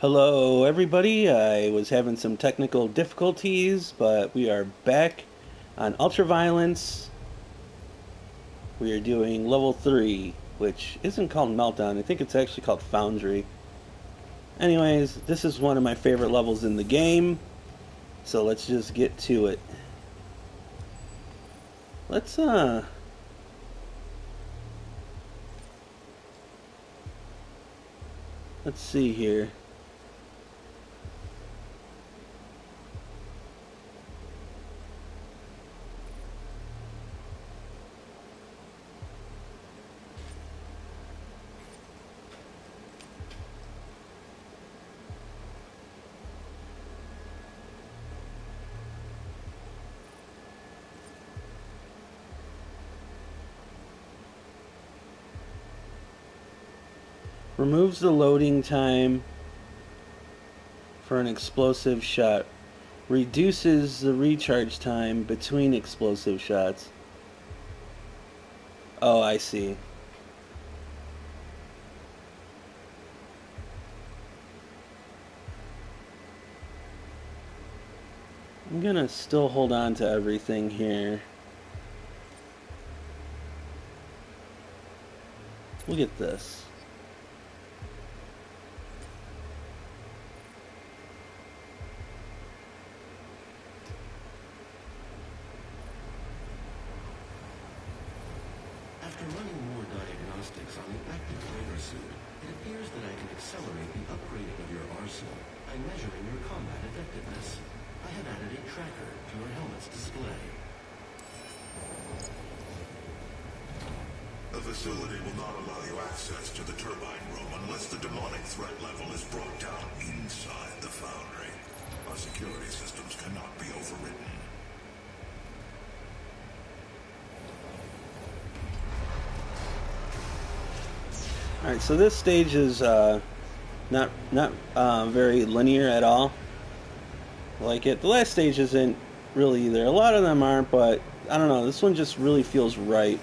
Hello, everybody. I was having some technical difficulties, but we are back on Ultraviolence. We are doing level 3, which isn't called Meltdown. I think it's actually called Foundry. Anyways, this is one of my favorite levels in the game, so let's just get to it. Let's, let's see here. Removes the loading time for an explosive shot. Reduces the recharge time between explosive shots. Oh, I see. I'm gonna still hold on to everything here. Look at this. After running more diagnostics on the active fighter suit, it appears that I can accelerate the upgrading of your arsenal by measuring your combat effectiveness. I have added a tracker to your helmet's display. The facility will not allow you access to the turbine room unless the demonic threat level is brought down inside the foundry. Our security systems cannot be overridden. Alright, so this stage is not very linear at all. I like it. The last stage isn't really either. A lot of them aren't, but I don't know. This one just really feels right.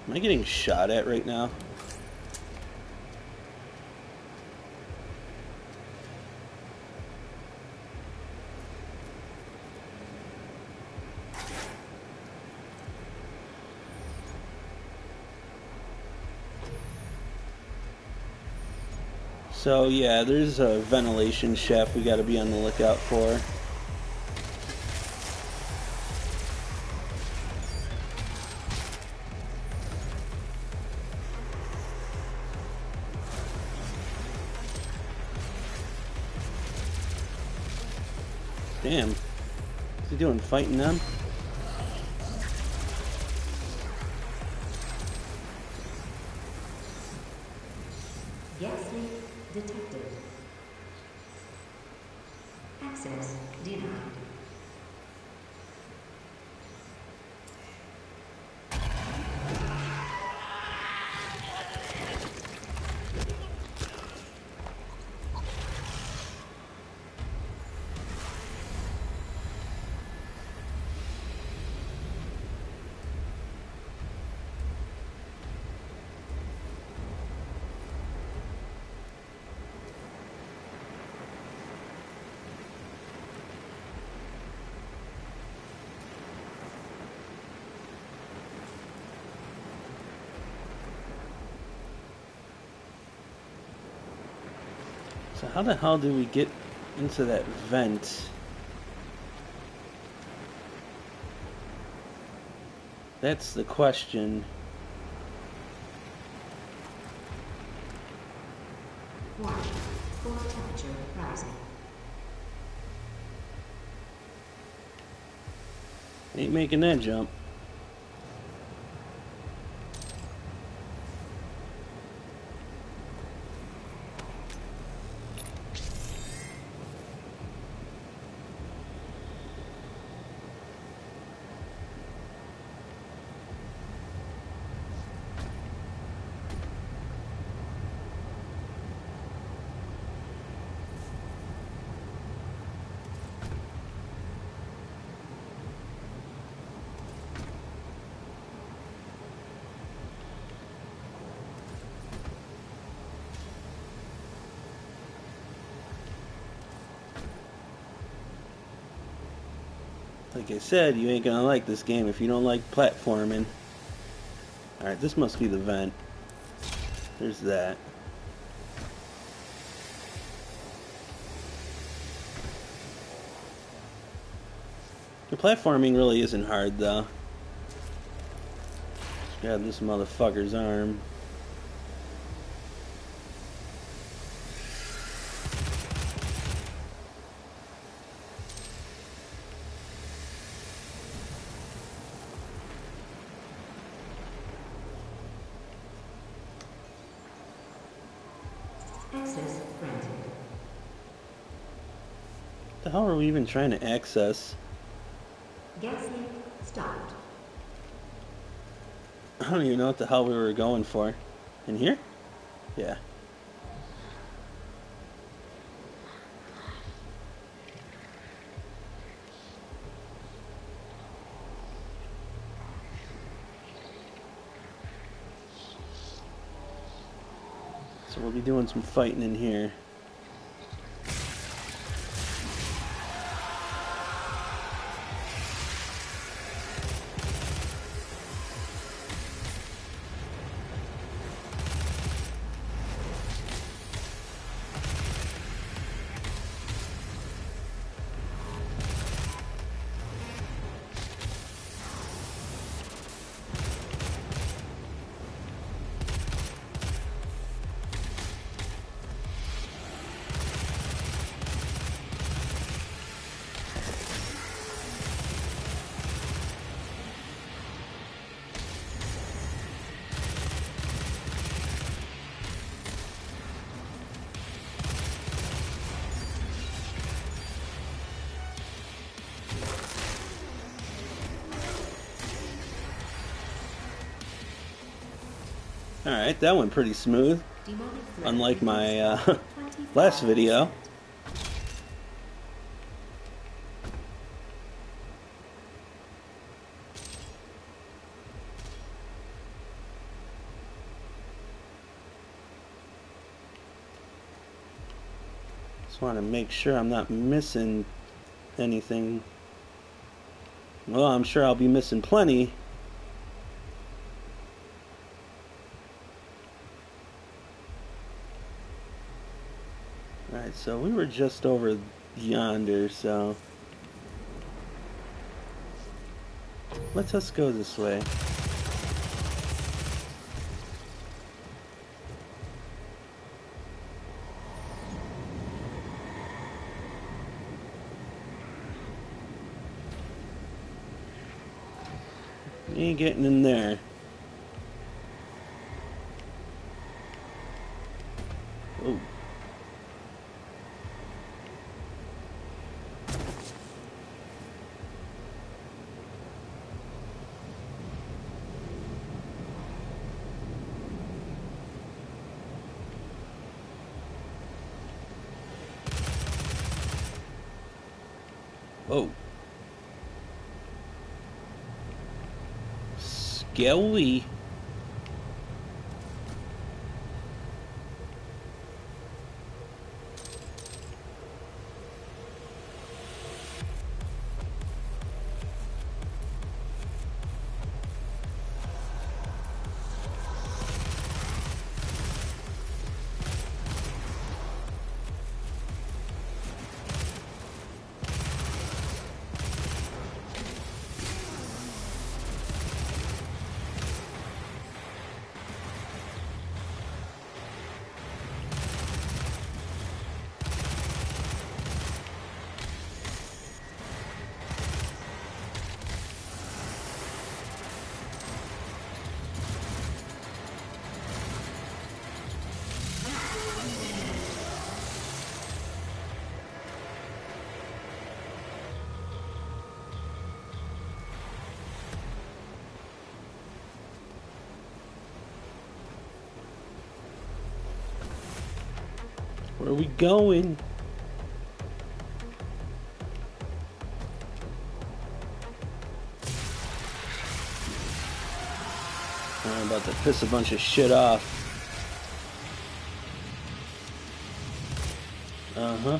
Am I getting shot at right now? So yeah, there's a ventilation shaft we gotta be on the lookout for. Damn. What's he doing, fighting them? Gas leak detected. Access denied. So how the hell do we get into that vent? That's the question. Warning. Core temperature rising. Ain't making that jump. Like I said, you ain't gonna like this game if you don't like platforming. Alright, this must be the vent. There's that. The platforming really isn't hard, though. Just grab this motherfucker's arm. Access granted. What the hell are we even trying to access? Gas leak stopped. I don't even know what the hell we were going for. In here? Yeah. So we'll be doing some fighting in here. Alright, that went pretty smooth. Demonic threat Unlike my reduced by last 25%. video. Just want to make sure I'm not missing anything. Well, I'm sure I'll be missing plenty. Alright, so we were just over yonder, so let us go this way. You ain't getting in there. Oh. Oh. Scary. Where are we going? I'm about to piss a bunch of shit off. Uh-huh.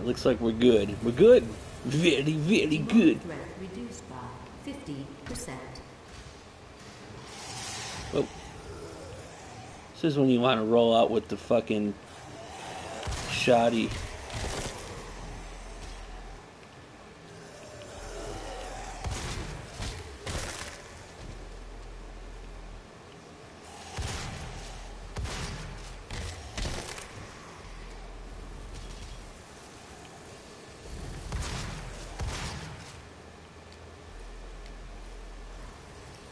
Alright, looks like we're good. We're good. Very, very Demonic good. threat reduced by 50%. Oh. This is when you want to roll out with the fucking shoddy.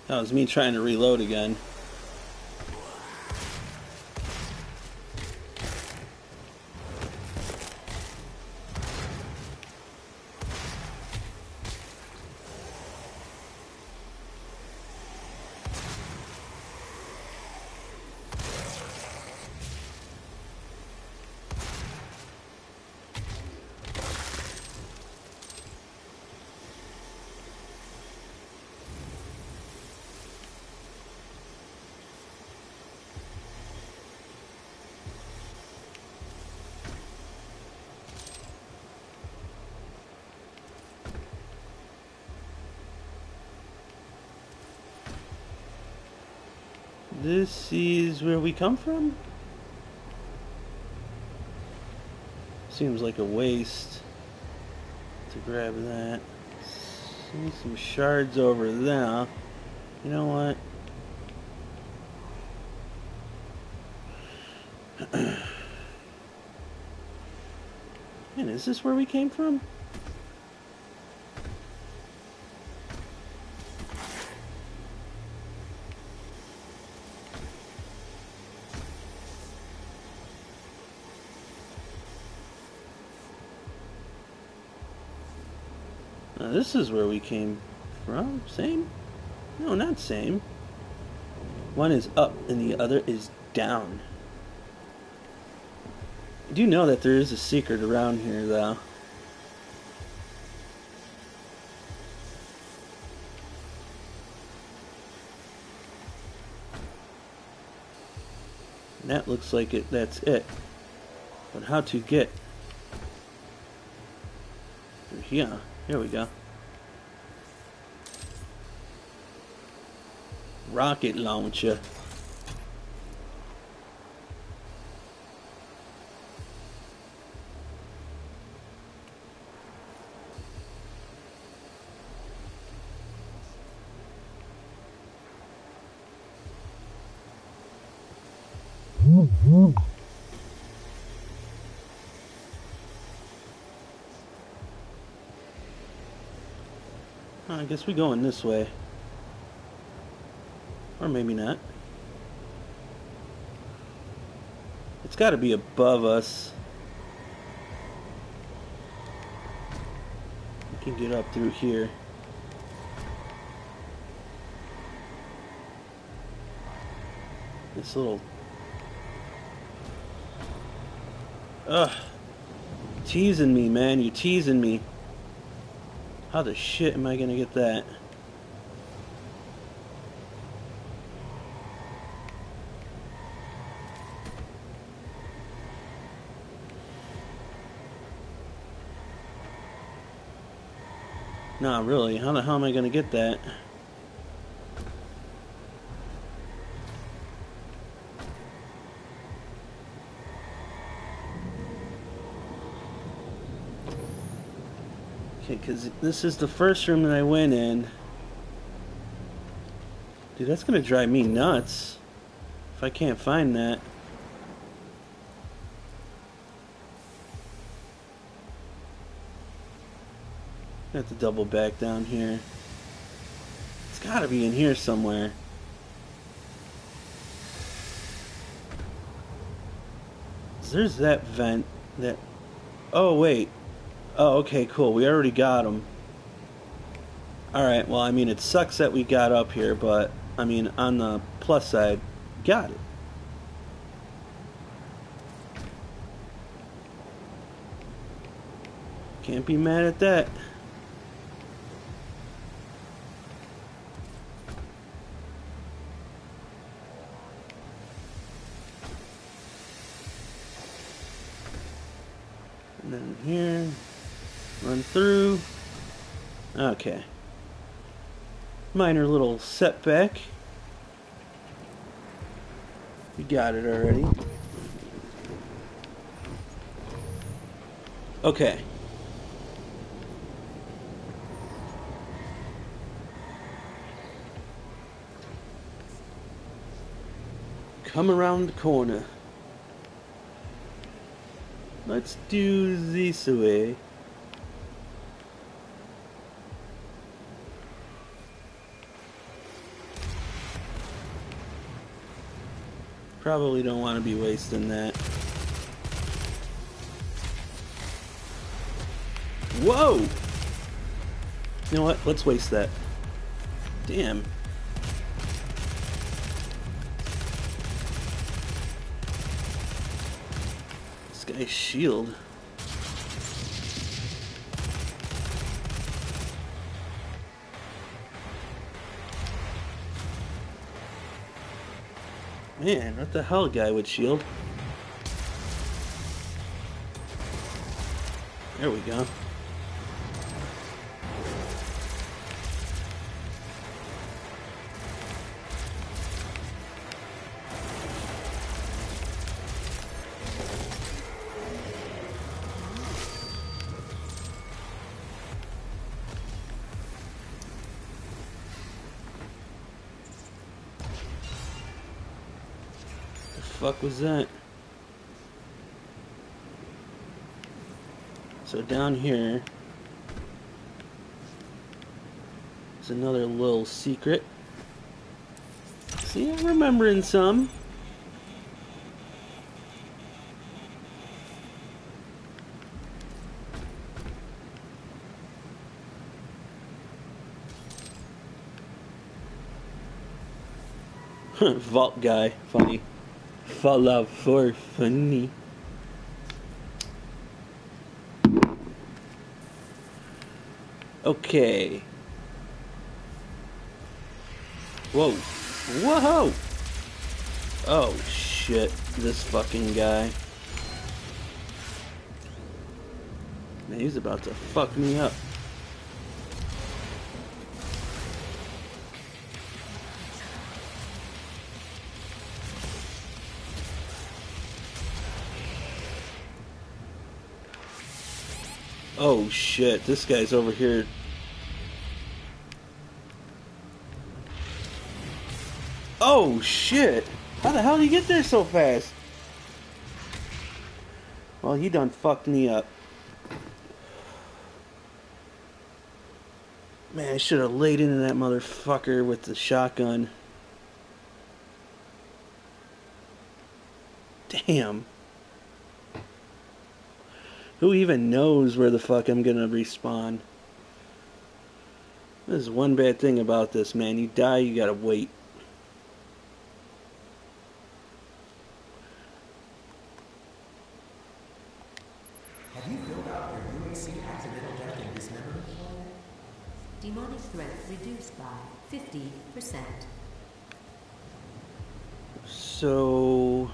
That was me trying to reload again. This is where we come from? Seems like a waste to grab that. See some shards over there. You know what? Man, is this where we came from? This is where we came from. Same? No, not same. One is up and the other is down. I do know that there is a secret around here, though. And that looks like it. That's it. But how to get through here? Here we go. Rocket launcher. I guess we're going this way. Or maybe not. It's got to be above us. We can get up through here. This little... Ugh. Teasing me, man. You're teasing me. How the shit am I gonna get that? Nah, really. How the hell am I gonna get that? Okay, because this is the first room that I went in. Dude, that's gonna drive me nuts if I can't find that. I have to double back down here. It's gotta be in here somewhere. There's that vent that... Oh, wait. Oh, okay, cool. We already got him. Alright, well, I mean, it sucks that we got up here, but, I mean, on the plus side, got it. Can't be mad at that. And then here. Run through. Okay. Minor little setback. We got it already. Okay. Come around the corner. Let's do this way. Probably don't want to be wasting that. Whoa! You know what? Let's waste that. Damn. This guy's shield. Man, what the hell, guy with shield? There we go. The fuck was that? So down here is another little secret. See, I'm remembering some. Vault guy, funny. Fall out for funny. Okay. Whoa. Whoa! Oh shit, this fucking guy. Man, he's about to fuck me up. Oh shit, this guy's over here. Oh shit! How the hell did he get there so fast? Well, he done fucked me up. Man, I should have laid into that motherfucker with the shotgun. Damn. Who even knows where the fuck I'm gonna respawn? There's one bad thing about this, man. You die, you gotta wait. Have you filled out your UAC accidental death and dismemberment form? Demonic threat reduced by 50%. So...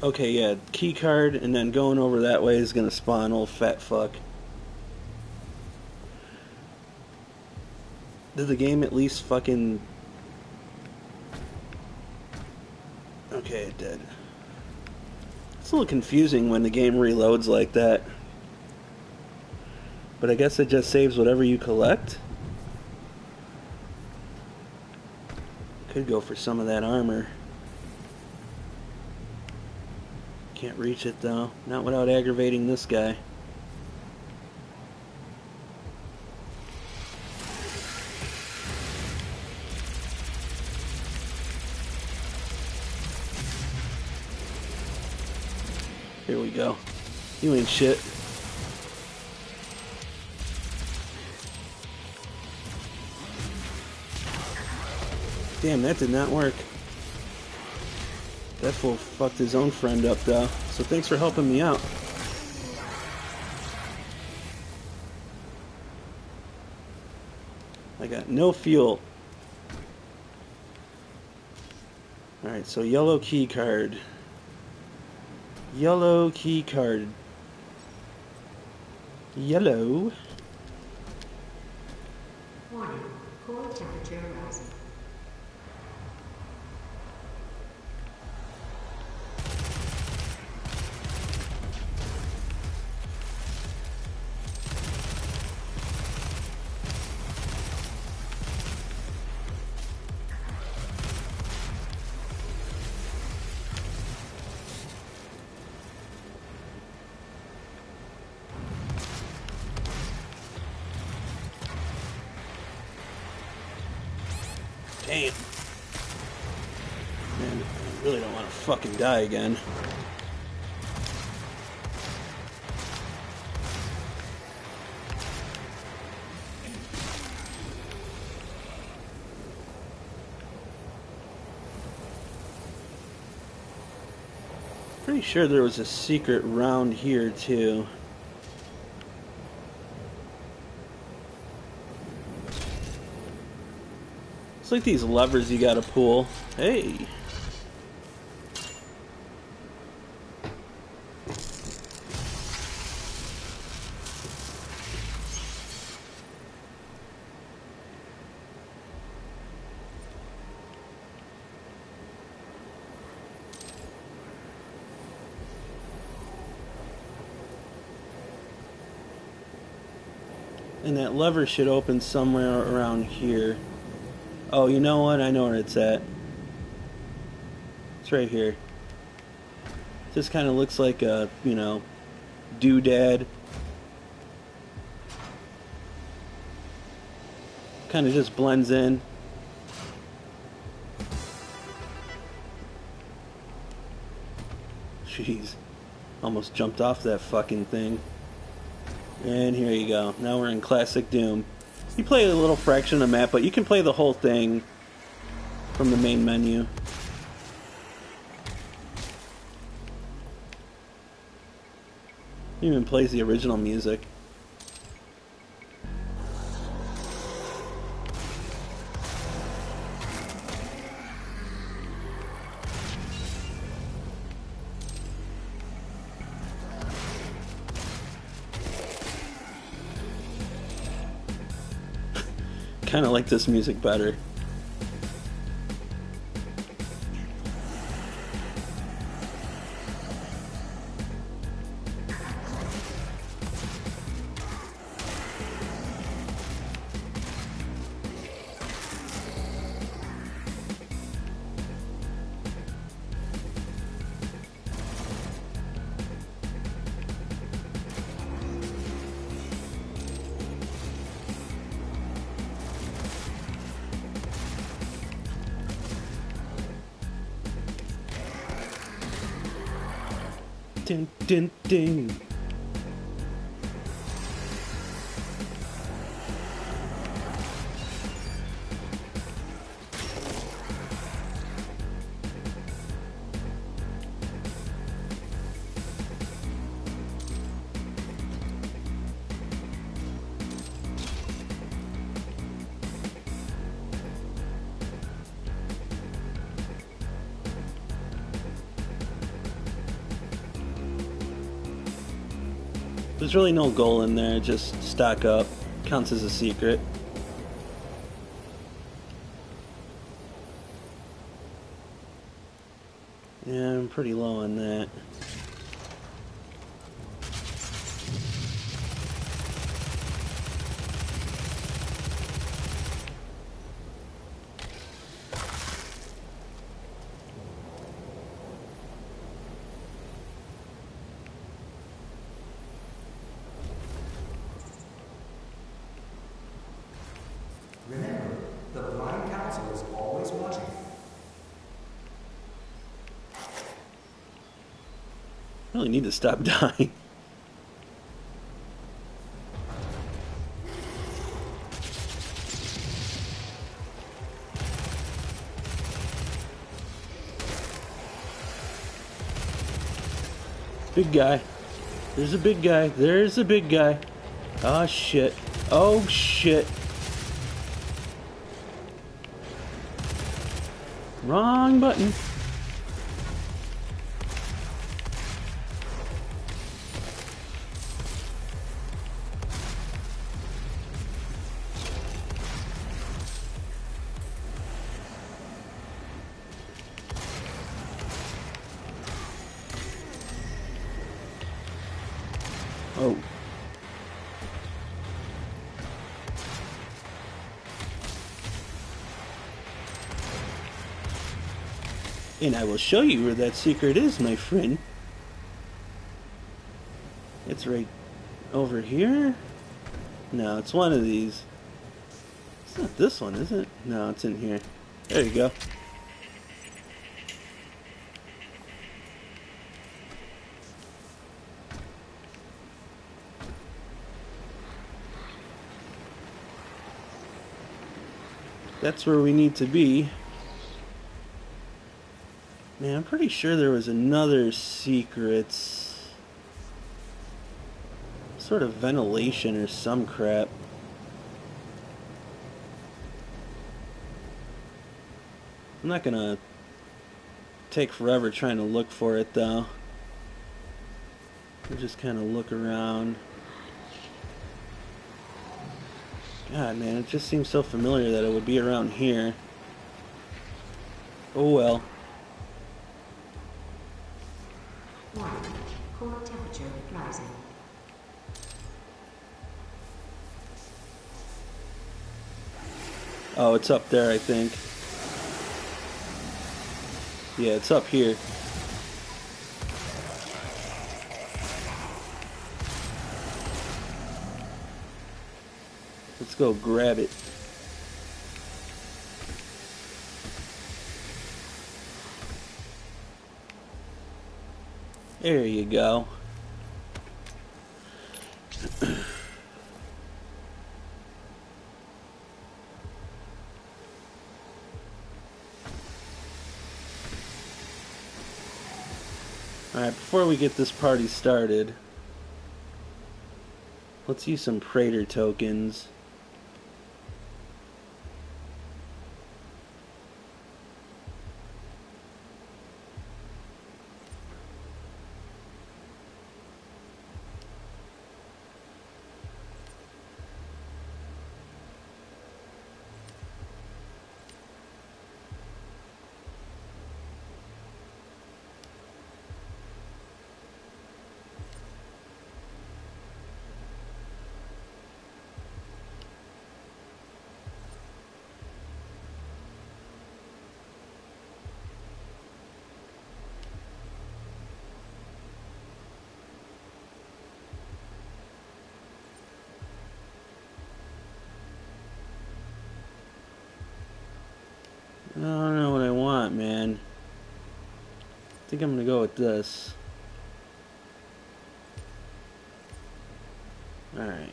Okay, yeah, key card, and then going over that way is gonna spawn old fat fuck. Did the game at least fucking... Okay, it did. It's a little confusing when the game reloads like that. But I guess it just saves whatever you collect. Could go for some of that armor. Can't reach it though. Not without aggravating this guy. Here we go. You ain't shit. Damn, that did not work. That fool fucked his own friend up though, so thanks for helping me out. I got no fuel. Alright, so yellow key card. Yellow key card. Yellow. Warning, core temperature rising. Damn. Man, I really don't want to fucking die again. Pretty sure there was a secret round here too. It's like these levers you gotta pull. Hey. And that lever should open somewhere around here. Oh, you know what? I know where it's at. It's right here. This kind of looks like a, you know, doodad. Kind of just blends in. Jeez. Almost jumped off that fucking thing. And here you go. Now we're in Classic Doom. You play a little fraction of the map, but you can play the whole thing from the main menu. It even plays the original music. Kind of like this music better. Ding, ding, ding. There's really no goal in there, just stock up. Counts as a secret. Yeah, I'm pretty low on that. Remember, the Blind Council is always watching. I really need to stop dying. Big guy. There's a big guy. There's a big guy. Oh shit. Oh shit. Wrong button. And I will show you where that secret is, my friend. It's right over here? No, it's one of these. It's not this one, is it? No, it's in here. There you go. That's where we need to be. Man, I'm pretty sure there was another secret. Sort of ventilation or some crap. I'm not gonna take forever trying to look for it though. We'll just kind of look around. God, man, it just seems so familiar that it would be around here. Oh well. 1. Core temperature rising. Oh, it's up there, I think. Yeah, it's up here. Let's go grab it. There you go. Alright, before we get this party started, let's use some Praetor tokens. I don't know what I want, man. I think I'm gonna go with this. Alright.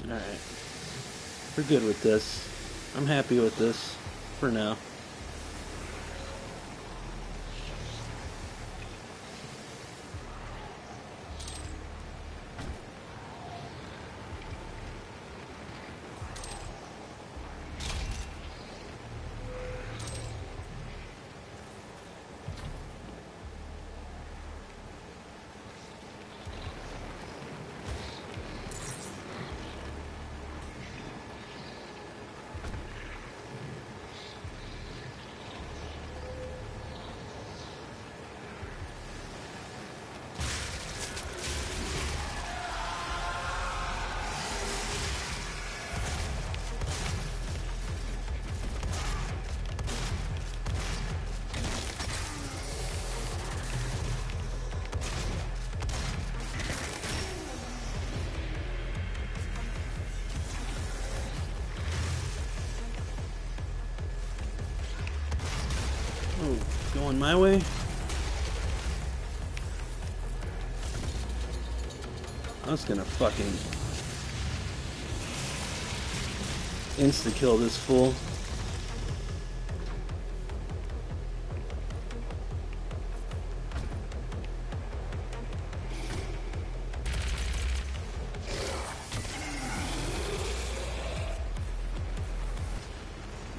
Alright. We're good with this. I'm happy with this. For now. Oh, going my way? I was gonna fucking insta-kill this fool.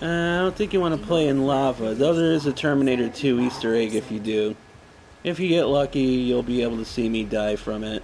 I don't think you want to play in lava, though there is a Terminator 2 Easter egg if you do. If you get lucky, you'll be able to see me die from it.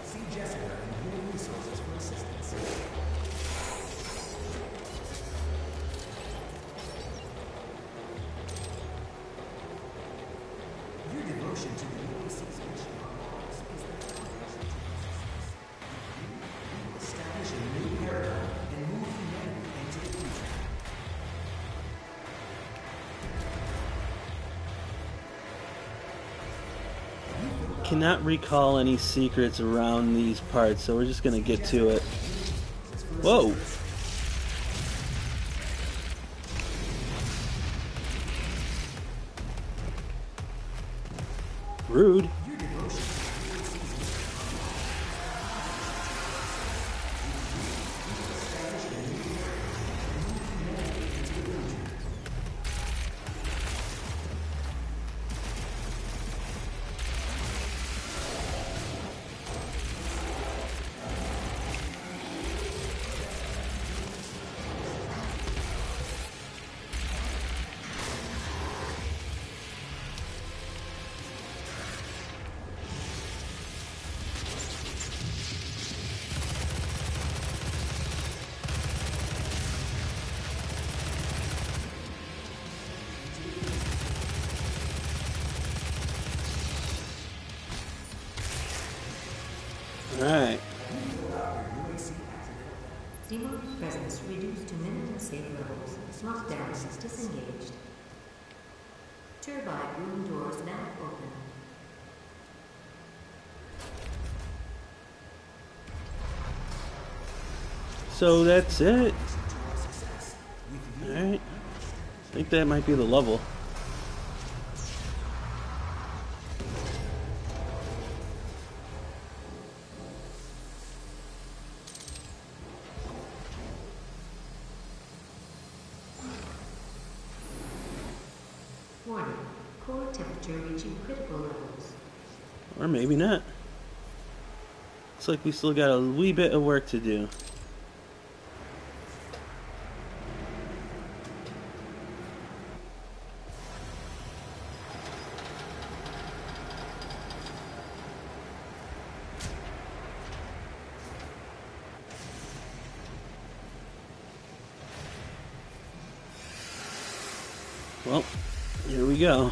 See Jessica and human resources for assistance. Your devotion to the UAC's mission on Mars is the foundation to success. Establish a new paradigm and move humanity into the future. Cannot recall any secrets around these parts, so we're just gonna get to it. Whoa! Rude. Alright. Demonic presence reduced to minimum safe levels. Lockdown is disengaged. Turbine room doors now open. So that's it. Alright. I think that might be the level. Warning. Core temperature reaching critical levels. Or maybe not. Looks like we still got a wee bit of work to do. Well, here we go.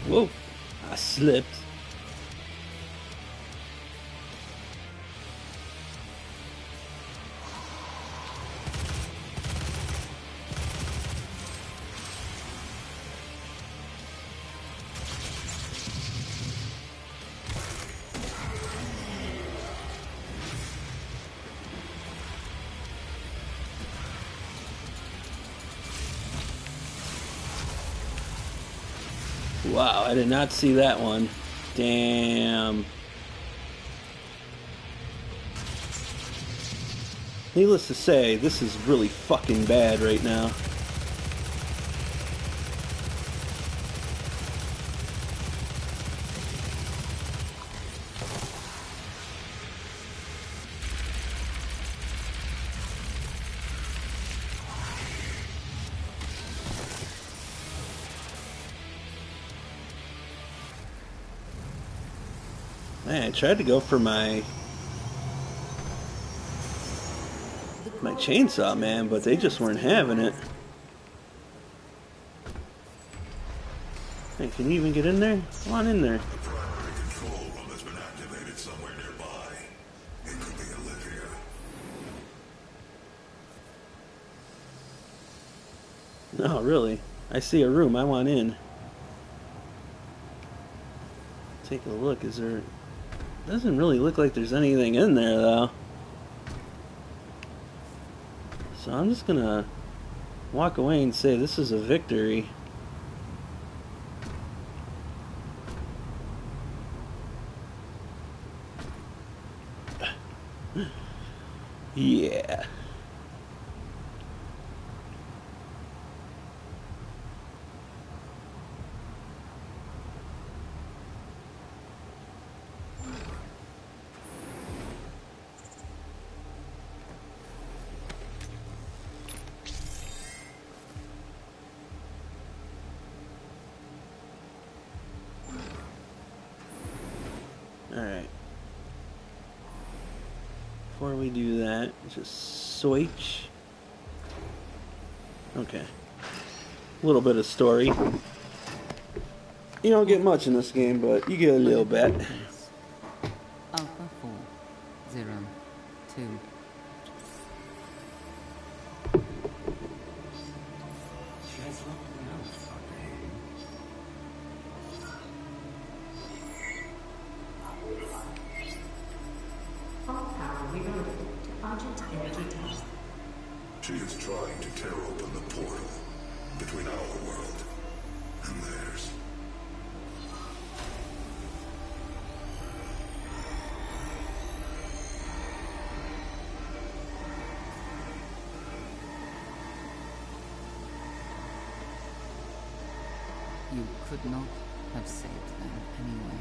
Whoa, I slipped. Wow, I did not see that one. Damn. Needless to say, this is really fucking bad right now. Man, I tried to go for my chainsaw, man, but they just weren't having it. Hey, can you even get in there? Come on in there. The primary control room has been activated somewhere nearby. It could be Olivia. No, really. I see a room. I want in. Take a look. Is there... Doesn't really look like there's anything in there, though. So I'm just gonna walk away and say this is a victory. Yeah. Alright. Before we do that, just switch. Okay. A little bit of story. You don't get much in this game, but you get a little bit. Alpha 4, 0, 2. Just look around, Dr. Hayden. All power rerouted to Argent Energy Tower. She is trying to tear open the portal between our world and theirs. You could not have saved them anyway.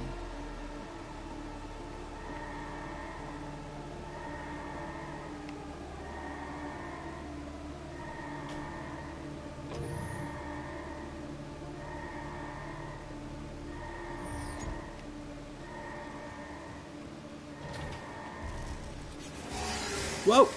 Whoa!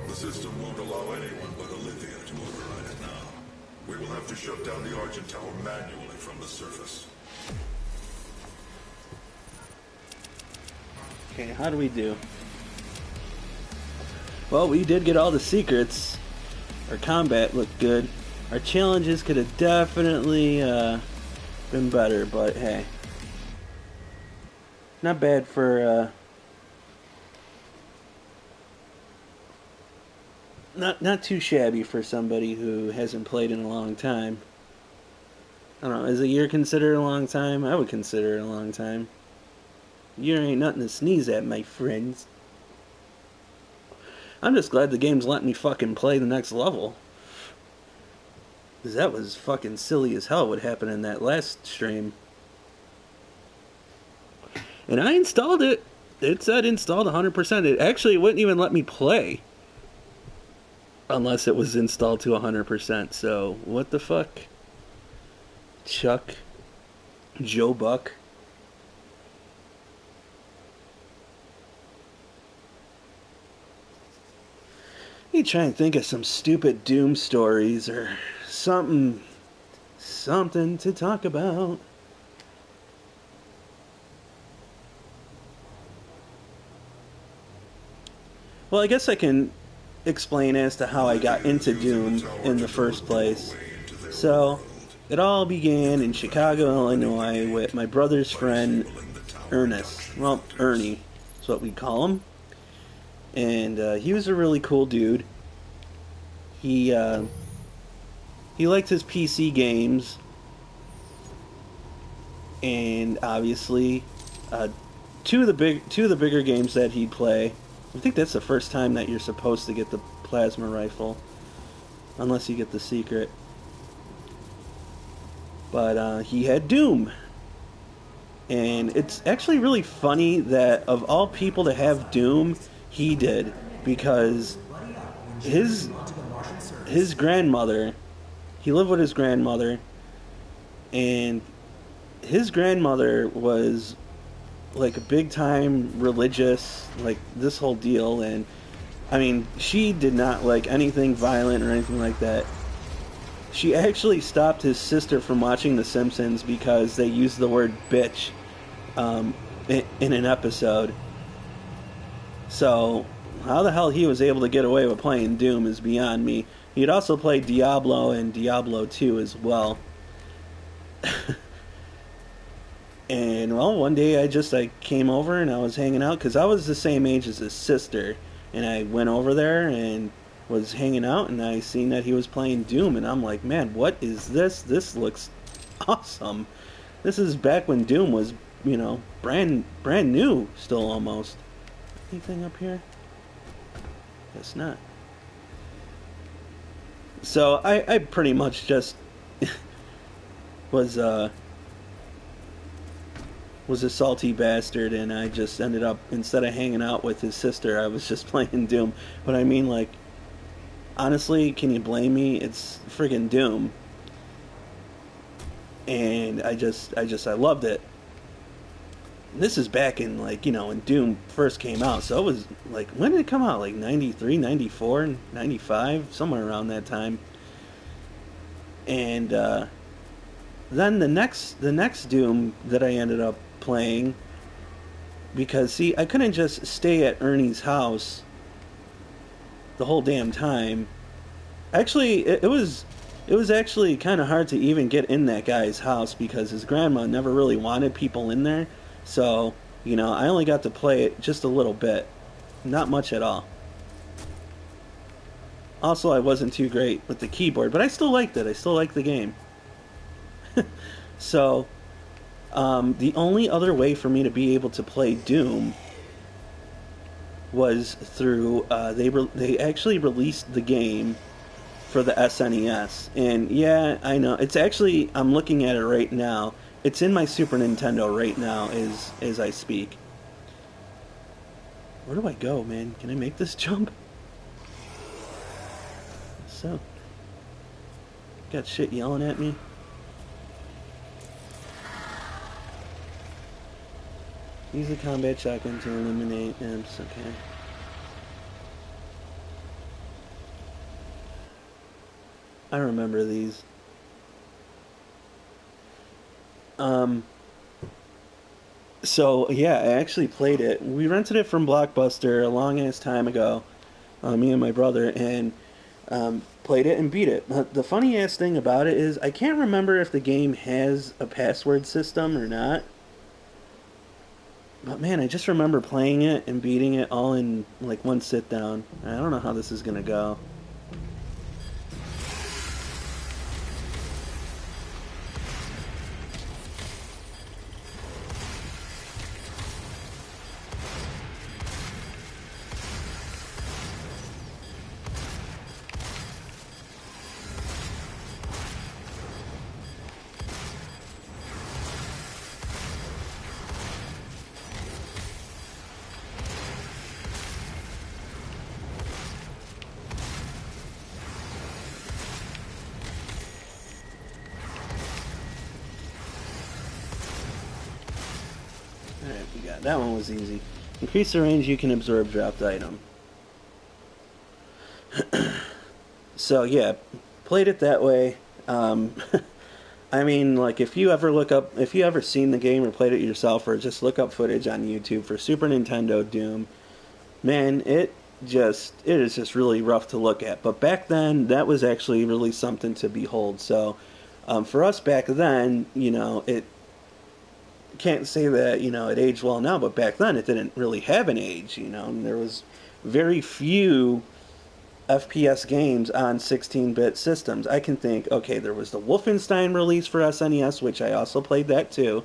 The system won't allow anyone but Olivia to override it now. We will have to shut down the Argent Tower manually from the surface. Okay, how do we do? Well, we did get all the secrets. Our combat looked good. Our challenges could have definitely been better, but hey. Not bad for not too shabby for somebody who hasn't played in a long time. I don't know, is a year considered a long time? I would consider it a long time. A year ain't nothing to sneeze at, my friends. I'm just glad the game's letting me fucking play the next level. Because that was fucking silly as hell what happened in that last stream. And I installed it. It said installed 100%. It actually wouldn't even let me play. Unless it was installed to 100%. So, what the fuck? Chuck. Joe Buck. You try and think of some stupid Doom stories or something to talk about. Well, I guess I can explain as to how I got into Doom in the first place. So, it all began in Chicago, Illinois, with my brother's friend Ernest. Well, Ernie is what we call him. And he was a really cool dude. He liked his PC games, and obviously, two of the bigger games that he'd play. I think that's the first time that you're supposed to get the plasma rifle, unless you get the secret. But he had Doom, and it's actually really funny that of all people to have Doom, he did, because his grandmother, he lived with his grandmother, and his grandmother was like a big time religious, like this whole deal, and I mean, she did not like anything violent or anything like that. She actually stopped his sister from watching The Simpsons because they used the word bitch in an episode. So, how the hell he was able to get away with playing Doom is beyond me. He'd also played Diablo and Diablo 2 as well. And, well, one day I came over and I was hanging out, because I was the same age as his sister. And I went over there and was hanging out, and I seen that he was playing Doom, and I'm like, man, what is this? This looks awesome. This is back when Doom was, brand new, still almost. Anything up here? Guess not. So I pretty much just was a salty bastard, and I just ended up, instead of hanging out with his sister, I was just playing Doom. But I mean, like, honestly, can you blame me? It's friggin' Doom. And I loved it. This is back in, like, when Doom first came out. So it was, like, when did it come out? Like, 93, 94, 95? Somewhere around that time. And, then the next Doom that I ended up playing, because, see, I couldn't just stay at Ernie's house the whole damn time. Actually, it was actually kind of hard to even get in that guy's house, because his grandma never really wanted people in there. So, I only got to play it just a little bit. Not much at all. Also, I wasn't too great with the keyboard, but I still liked it. I still liked the game. So, the only other way for me to be able to play Doom was through, they actually released the game for the SNES. And yeah, I know, it's actually, I'm looking at it right now. It's in my Super Nintendo right now as I speak. Where do I go, man? Can I make this jump? So, got shit yelling at me. Use the combat shotgun to eliminate imps. Okay. I remember these. So, yeah, I actually played it. We rented it from Blockbuster a long-ass time ago, me and my brother, and played it and beat it. The funny-ass thing about it is I can't remember if the game has a password system or not. But, man, I just remember playing it and beating it all in, like, one sit-down. I don't know how this is gonna go. Alright, we got that one was easy. Increase the range you can absorb dropped item. So yeah, played it that way. I mean, like if you ever look up, if you ever seen the game or played it yourself, or just look up footage on YouTube for Super Nintendo Doom, man, it is just really rough to look at. But back then, that was actually really something to behold. So for us back then, it can't say that it aged well now, but back then it didn't really have an age. And there was very few FPS games on 16-bit systems. I can think, okay, there was the Wolfenstein release for SNES, which I also played that too,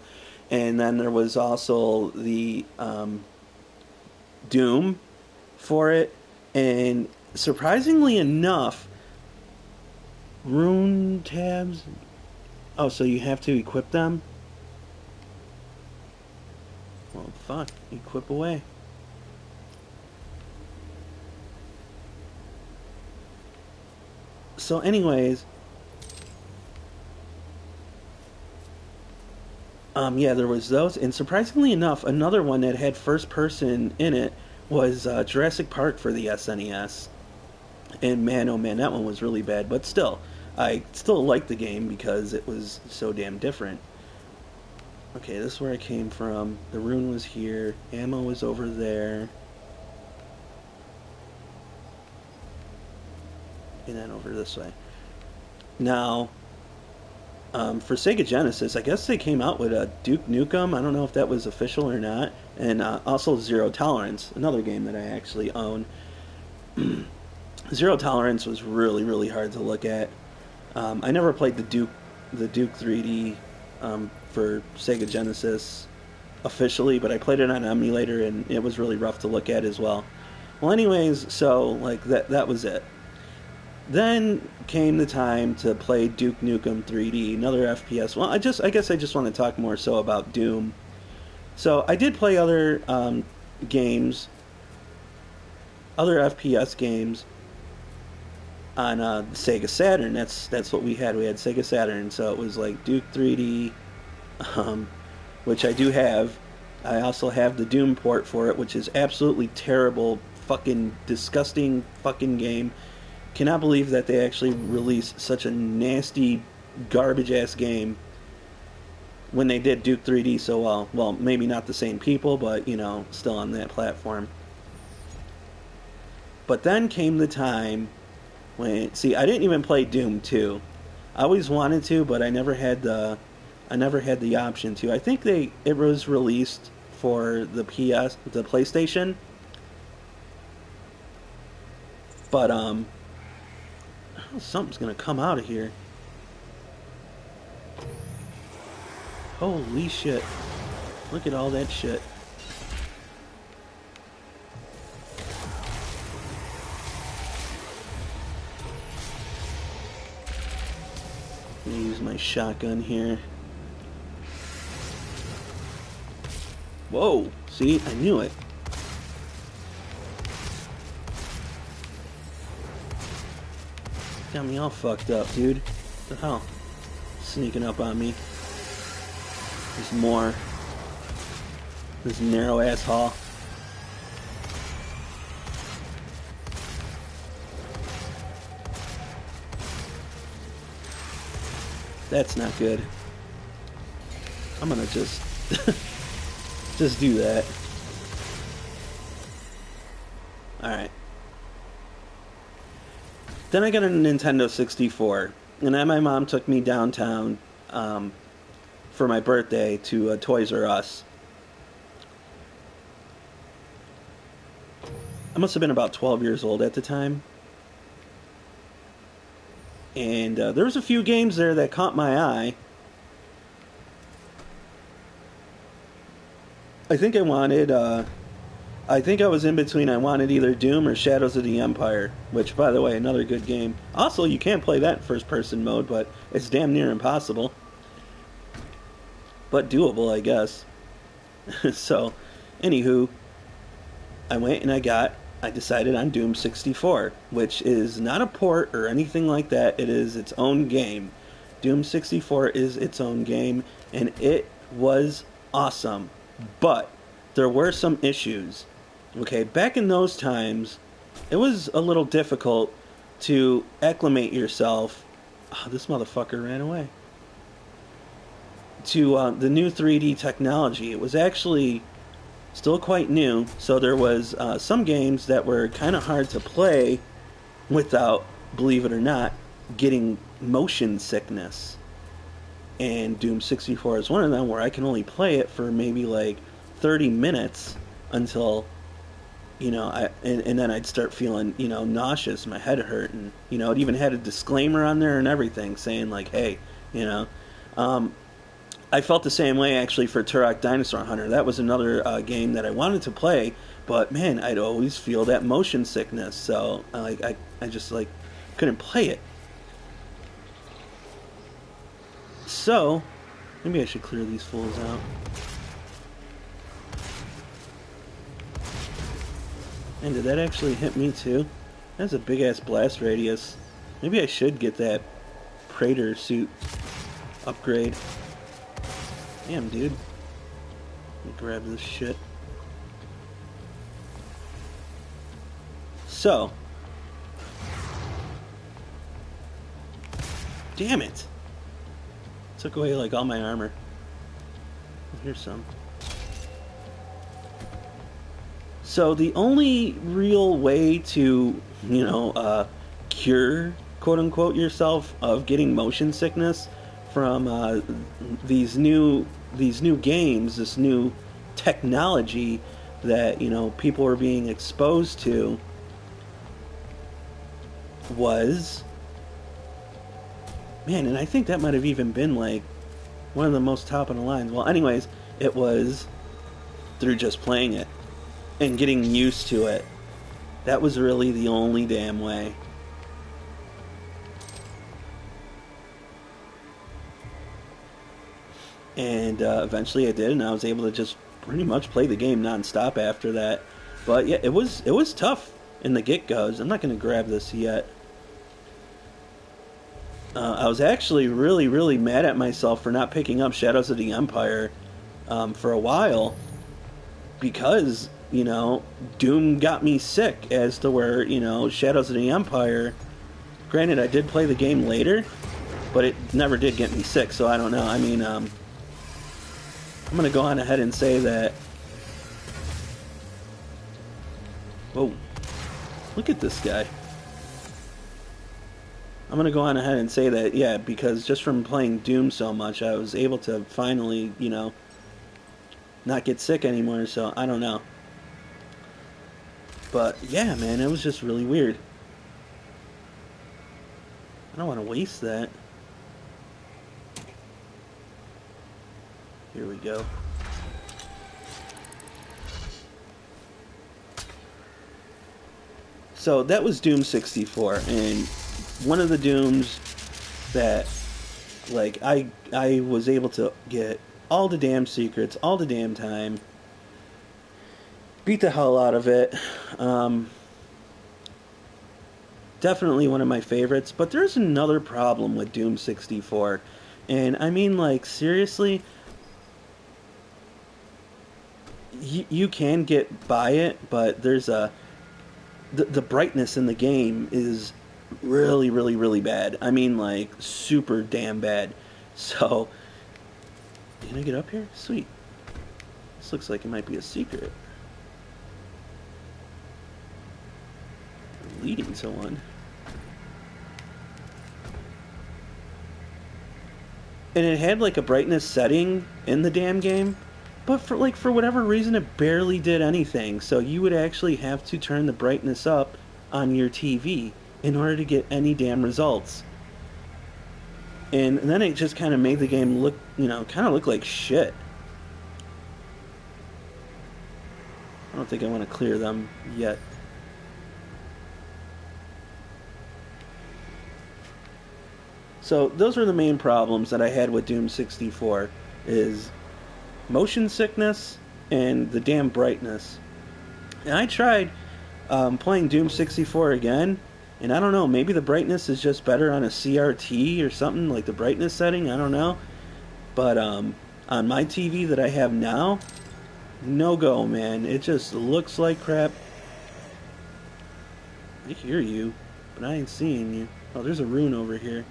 and then there was also the Doom for it, and surprisingly enough, rune tabs. Oh, so you have to equip them? Well, fuck, equip away. So anyways, yeah, there was those, and surprisingly enough, another one that had first person in it was Jurassic Park for the SNES. And man, oh man, that one was really bad, but still, I still liked the game because it was so damn different. Okay, this is where I came from. The rune was here, ammo was over there, and then over this way. Now, for Sega Genesis, I guess they came out with a Duke Nukem. I don't know if that was official or not. And also Zero Tolerance, another game that I actually own. Zero Tolerance was really, really hard to look at. I never played the Duke 3D for Sega Genesis officially, but I played it on an emulator, and it was really rough to look at as well. Well, anyways, so like that was it. Then came the time to play Duke Nukem 3D, another FPS. Well, I guess I just want to talk more so about Doom. So I did play other games, other FPS games on Sega Saturn. That's what we had. We had Sega Saturn, so it was like Duke 3D, which I do have. I also have the Doom port for it, which is absolutely terrible, fucking disgusting fucking game. Cannot believe that they actually released such a nasty, garbage-ass game when they did Duke 3D so well. Well, maybe not the same people, but, still on that platform. But then came the time when... See, I didn't even play Doom 2. I always wanted to, but I never had the option to. I think it was released for the PlayStation. But, something's gonna come out of here. Holy shit. Look at all that shit. I'm gonna use my shotgun here. Whoa! See? I knew it. Got me all fucked up, dude. What the hell? Sneaking up on me. There's more. This narrow ass hall. That's not good. I'm gonna just just do that. Alright. Then I got a Nintendo 64, and then my mom took me downtown for my birthday to Toys R Us. I must have been about 12 years old at the time. And there was a few games there that caught my eye. I think I was in between. I wanted either Doom or Shadows of the Empire, which, by the way, another good game. Also, you can't play that in first-person mode, but it's damn near impossible. But doable, I guess. So, anywho, I decided on Doom 64, which is not a port or anything like that. It is its own game. Doom 64 is its own game, and it was awesome. But there were some issues. Okay, back in those times, it was a little difficult to acclimate yourself. Oh, this motherfucker ran away. To the new 3D technology. It was actually still quite new, so there was some games that were kind of hard to play without, believe it or not, getting motion sickness. And Doom 64 is one of them, where I can only play it for maybe like 30 minutes until, and then I'd start feeling, nauseous, my head hurt, and, it even had a disclaimer on there and everything saying like, hey, I felt the same way actually for Turok Dinosaur Hunter. That was another game that I wanted to play, but man, I'd always feel that motion sickness, so I just like couldn't play it. So maybe I should clear these fools out. And did that actually hit me too? That's a big ass blast radius. Maybe I should get that Praetor suit upgrade. Damn, dude. Let me grab this shit. So. Damn it. Took away like all my armor. Here's some. So the only real way to, cure, quote unquote, yourself of getting motion sickness from these new games, this new technology that people are being exposed to, was, man, and I think that might have even been like one of the most top of the line. Well, anyways, it was through just playing it and getting used to it. That was really the only damn way. And eventually I did, and I was able to just pretty much play the game non-stop after that. But yeah, it was tough in the get-goes. I'm not going to grab this yet. I was actually really, really mad at myself for not picking up Shadows of the Empire for a while, because, Doom got me sick as to where, Shadows of the Empire, granted I did play the game later, but it never did get me sick, so I don't know. I mean, I'm going to go on ahead and say that... Whoa. Look at this guy. I'm going to go on ahead and say that, yeah, because just from playing Doom so much, I was able to finally, not get sick anymore, so I don't know. But, yeah, man, it was just really weird. I don't want to waste that. Here we go. So that was Doom 64, and one of the Dooms that, like, I was able to get all the damn secrets, all the damn time, beat the hell out of it. Definitely one of my favorites, but there's another problem with Doom 64, and I mean, like, seriously, you can get by it, but there's the brightness in the game is really, really, really bad. I mean, like, super damn bad. So, can I get up here? Sweet. This looks like it might be a secret. Leading to one. And it had like a brightness setting in the damn game, but for whatever reason it barely did anything. So you would actually have to turn the brightness up on your TV in order to get any damn results. And then it just kind of made the game look, kind of look like shit. I don't think I want to clear them yet. So those were the main problems that I had with Doom 64, is motion sickness and the damn brightness. And I tried playing Doom 64 again, and I don't know, maybe the brightness is just better on a CRT or something, like the brightness setting, I don't know. But on my TV that I have now, no go, man. It just looks like crap. I hear you, but I ain't seeing you. Oh, there's a rune over here.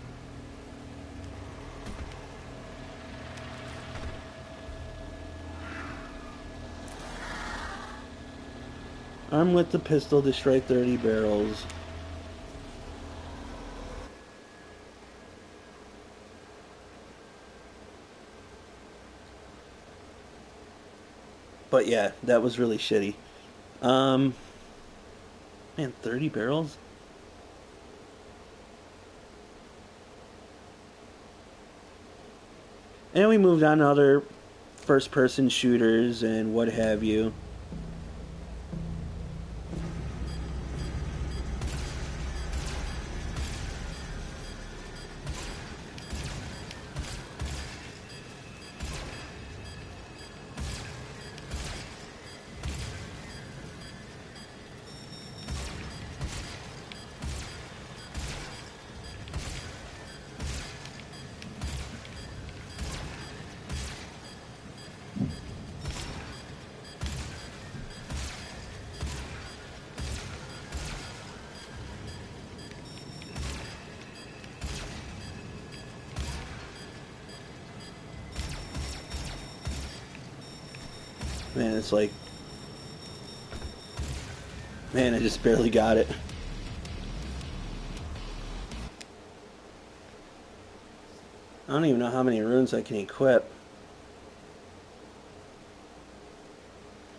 Armed with the pistol, destroy 30 barrels. But yeah, that was really shitty. Man, 30 barrels? And we moved on to other first-person shooters and what have you. Man, it's like... Man, I just barely got it. I don't even know how many runes I can equip.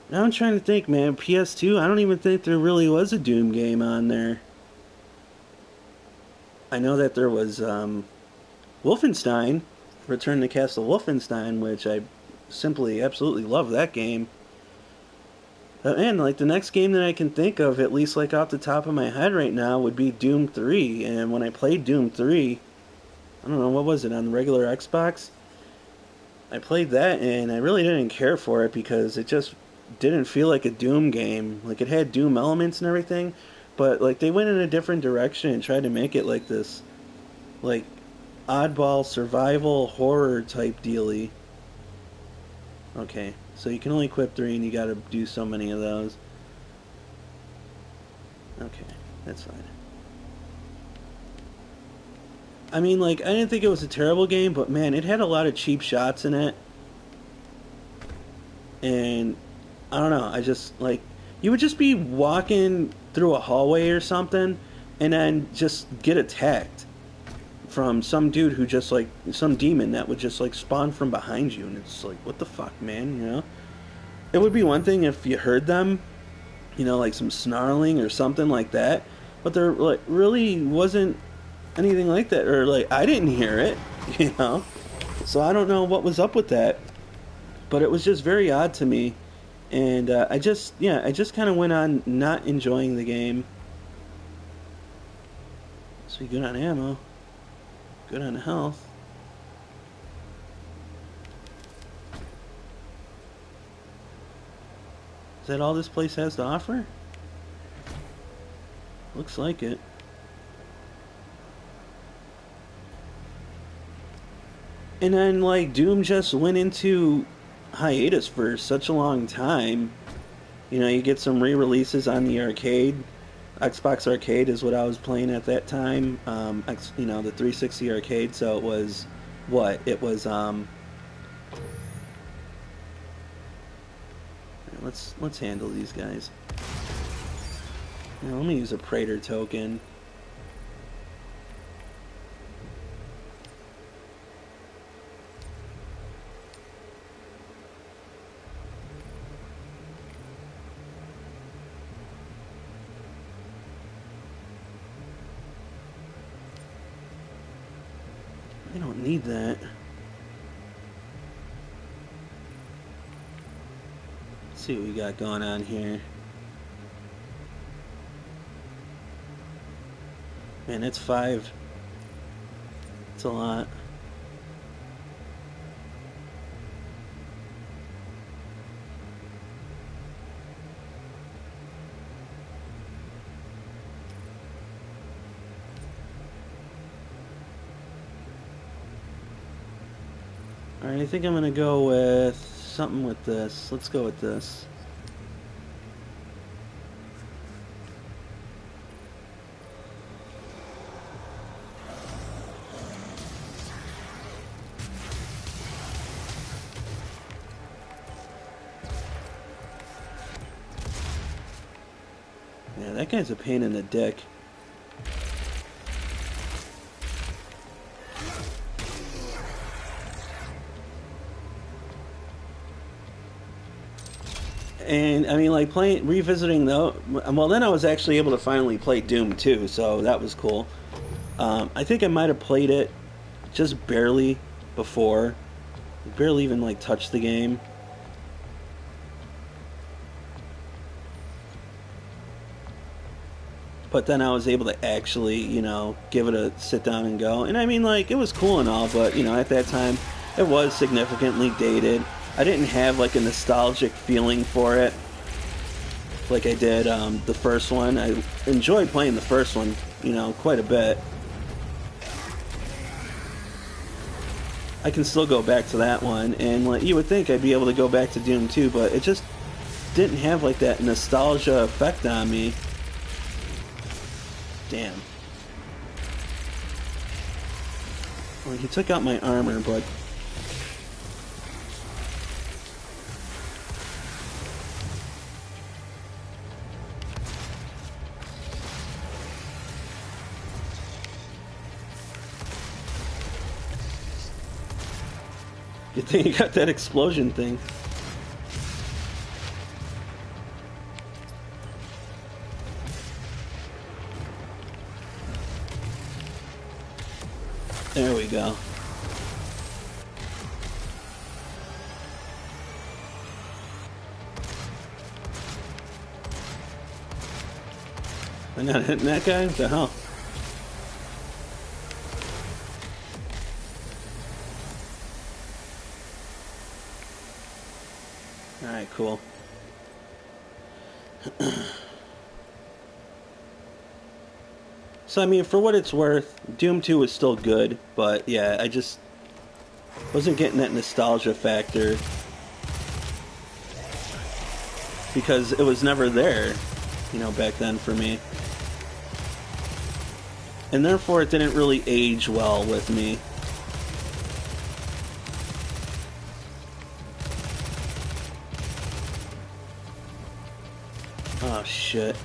Now I'm trying to think, man. PS2, I don't even think there really was a Doom game on there. I know that there was Wolfenstein, Return to Castle Wolfenstein, which I simply absolutely love that game. And like the next game that I can think of, at least like off the top of my head right now, would be Doom 3. And when I played Doom 3, I don't know, what was it, on the regular Xbox? I played that and I really didn't care for it because it just didn't feel like a Doom game. Like it had Doom elements and everything, but like they went in a different direction and tried to make it like this like oddball survival horror type dealy. Okay, so you can only equip 3 and you gotta do so many of those. Okay, that's fine. I mean, like, I didn't think it was a terrible game, but man, it had a lot of cheap shots in it. And I don't know, I just, like, you would just be walking through a hallway or something and then just get attacked from some dude who just, like, some demon that would just, like, spawn from behind you. And it's like, what the fuck, man, you know? It would be one thing if you heard them, you know, like some snarling or something like that. But there, like, really wasn't anything like that, or like I didn't hear it, you know. So I don't know what was up with that, but it was just very odd to me, and I just kind of went on not enjoying the game. So good on ammo, good on health. Is that all this place has to offer? Looks like it. And then, like, Doom just went into hiatus for such a long time. You know, you get some re-releases on the arcade. Xbox Arcade is what I was playing at that time. You know, the 360 arcade. So it was, what? It was, let's handle these guys. Now, let me use a Praetor token. I don't need that. Let's see what we got going on here. Man, it's 5. It's a lot. Alright, I think I'm gonna go with something with this. Let's go with this. Yeah, that guy's a pain in the dick. And I mean, like revisiting though. Well, then I was actually able to finally play Doom 2, so that was cool. I think I might have played it just barely before, barely even like touched the game. But then I was able to actually, you know, give it a sit down and go. And I mean, like, it was cool and all, but, you know, at that time, it was significantly dated. I didn't have, like, a nostalgic feeling for it like I did the first one. I enjoyed playing the first one, you know, quite a bit. I can still go back to that one, and like, you would think I'd be able to go back to Doom 2, but it just didn't have, like, that nostalgia effect on me. Damn. Well, he took out my armor, but... Good thing you got that explosion thing. There we go. I'm not hitting that guy? What the hell? Alright, cool. So, I mean, for what it's worth, Doom 2 was still good, but yeah, I just wasn't getting that nostalgia factor because it was never there, you know, back then for me. And therefore, it didn't really age well with me. Oh, shit.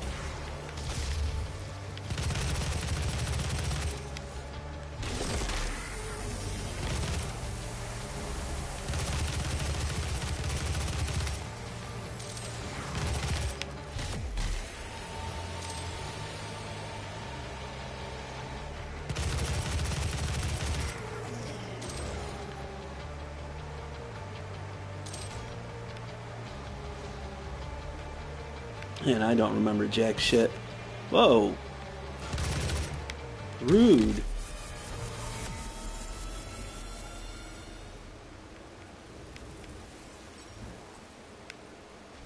And I don't remember jack shit. Whoa. Rude.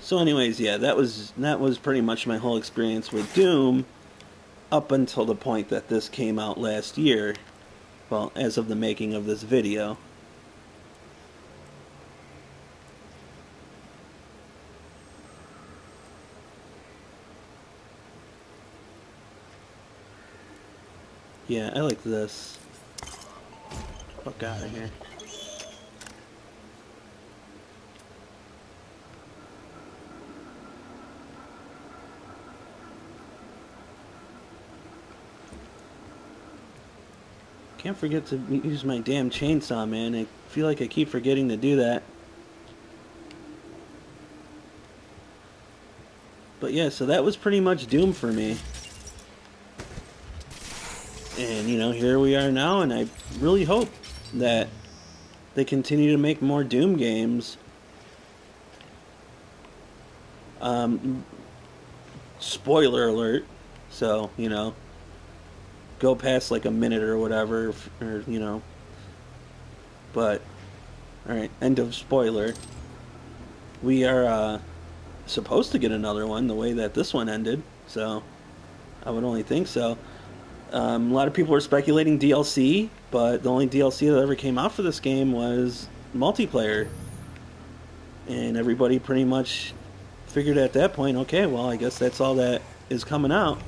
So anyways, yeah, that was pretty much my whole experience with Doom up until the point that this came out last year. Well, as of the making of this video. Yeah, I like this. Fuck out of here. Can't forget to use my damn chainsaw, man. I feel like I keep forgetting to do that. But yeah, so that was pretty much Doom for me. And, you know, here we are now, and I really hope that they continue to make more Doom games. Spoiler alert. So, you know, go past like a minute or whatever, or, you know. But, alright, end of spoiler. We are supposed to get another one the way that this one ended, so I would only think so. A lot of people were speculating DLC, but the only DLC that ever came out for this game was multiplayer. And everybody pretty much figured at that point, okay, well, I guess that's all that is coming out.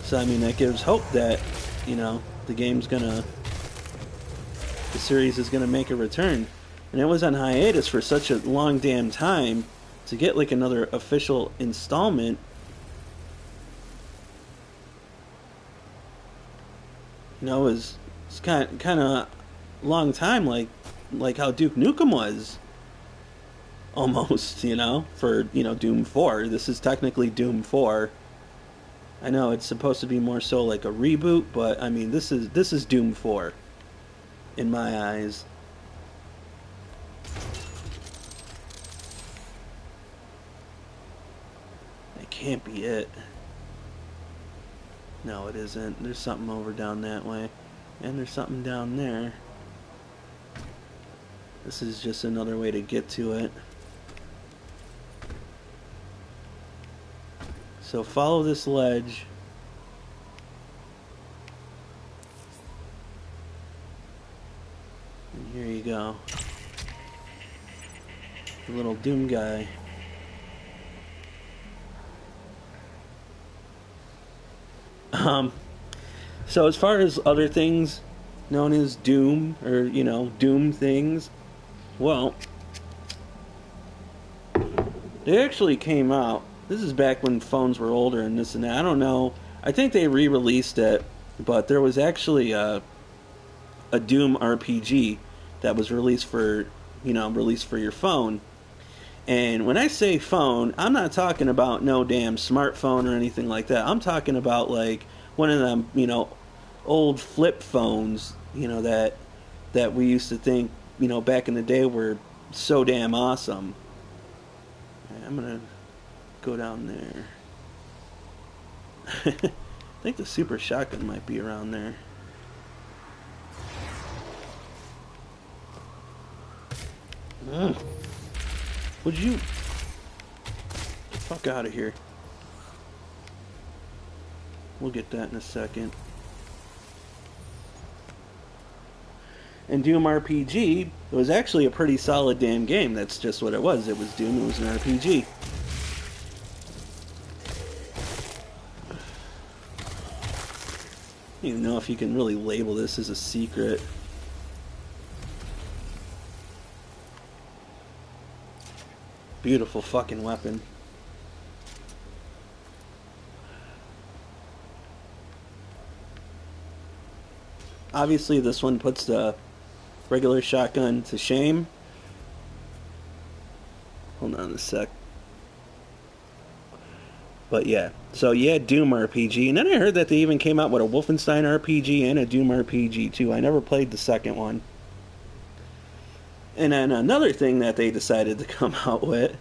So, I mean, that gives hope that, you know, the series is gonna make a return. And it was on hiatus for such a long damn time to get, like, another official installment You know, it's kind of long time, like how Duke Nukem was almost. You know, for Doom 4. This is technically Doom 4. I know it's supposed to be more so like a reboot, but I mean this is Doom 4 in my eyes. It can't be it. No, it isn't. There's something over down that way. And there's something down there. This is just another way to get to it. So follow this ledge. And here you go. The little Doom guy. So as far as other things known as Doom, or, Doom things, well, they actually came out. This is back when phones were older and this and that. I don't know. I think they re-released it, but there was actually a Doom RPG that was released for your phone. And when I say phone, I'm not talking about no damn smartphone or anything like that. I'm talking about like one of them, old flip phones, that we used to think, back in the day were so damn awesome. Right, I'm gonna go down there. I think the super shotgun might be around there. Ugh. Would you... Get the fuck out of here. We'll get that in a second. And Doom RPG was actually a pretty solid damn game. That's just what it was. It was Doom, it was an RPG. I don't even know if you can really label this as a secret. Beautiful fucking weapon. Obviously this one puts the regular shotgun to shame. Hold on a sec. But yeah, so yeah, Doom RPG. And then I heard that they even came out with a Wolfenstein RPG and a Doom RPG too. I never played the second one. And then another thing that they decided to come out with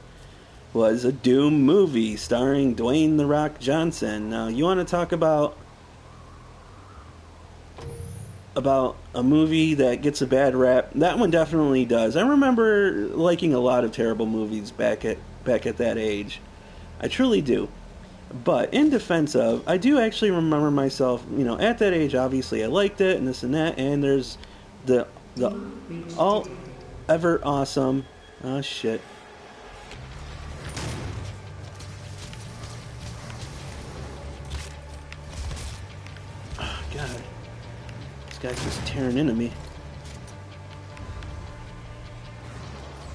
was a Doom movie starring Dwayne "The Rock" Johnson. Now, you want to talk about a movie that gets a bad rap? That one definitely does. I remember liking a lot of terrible movies back at that age. I truly do. But in defense of, I do actually remember myself, at that age, obviously I liked it and this and that, and there's the all ever awesome, oh shit. Oh god. This guy's just tearing into me.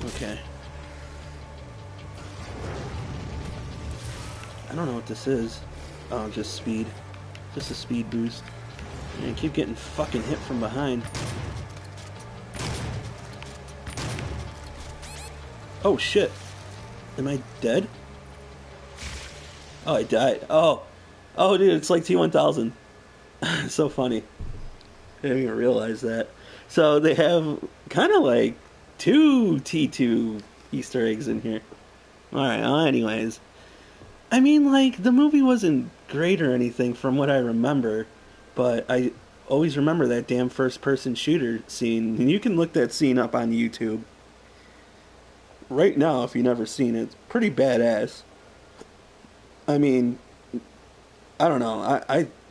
Okay. I don't know what this is. Oh, just speed. Just a speed boost. Man, I keep getting fucking hit from behind. Oh shit. Am I dead? Oh, I died. Oh. Oh, dude, it's like T-1000. So funny. I didn't even realize that. So they have kind of like 2 T2 Easter eggs in here. Alright, well, anyways. I mean, like, the movie wasn't great or anything from what I remember, but I always remember that damn first-person shooter scene. And you can look that scene up on YouTube right now if you've never seen it. It's pretty badass. I mean, I don't know.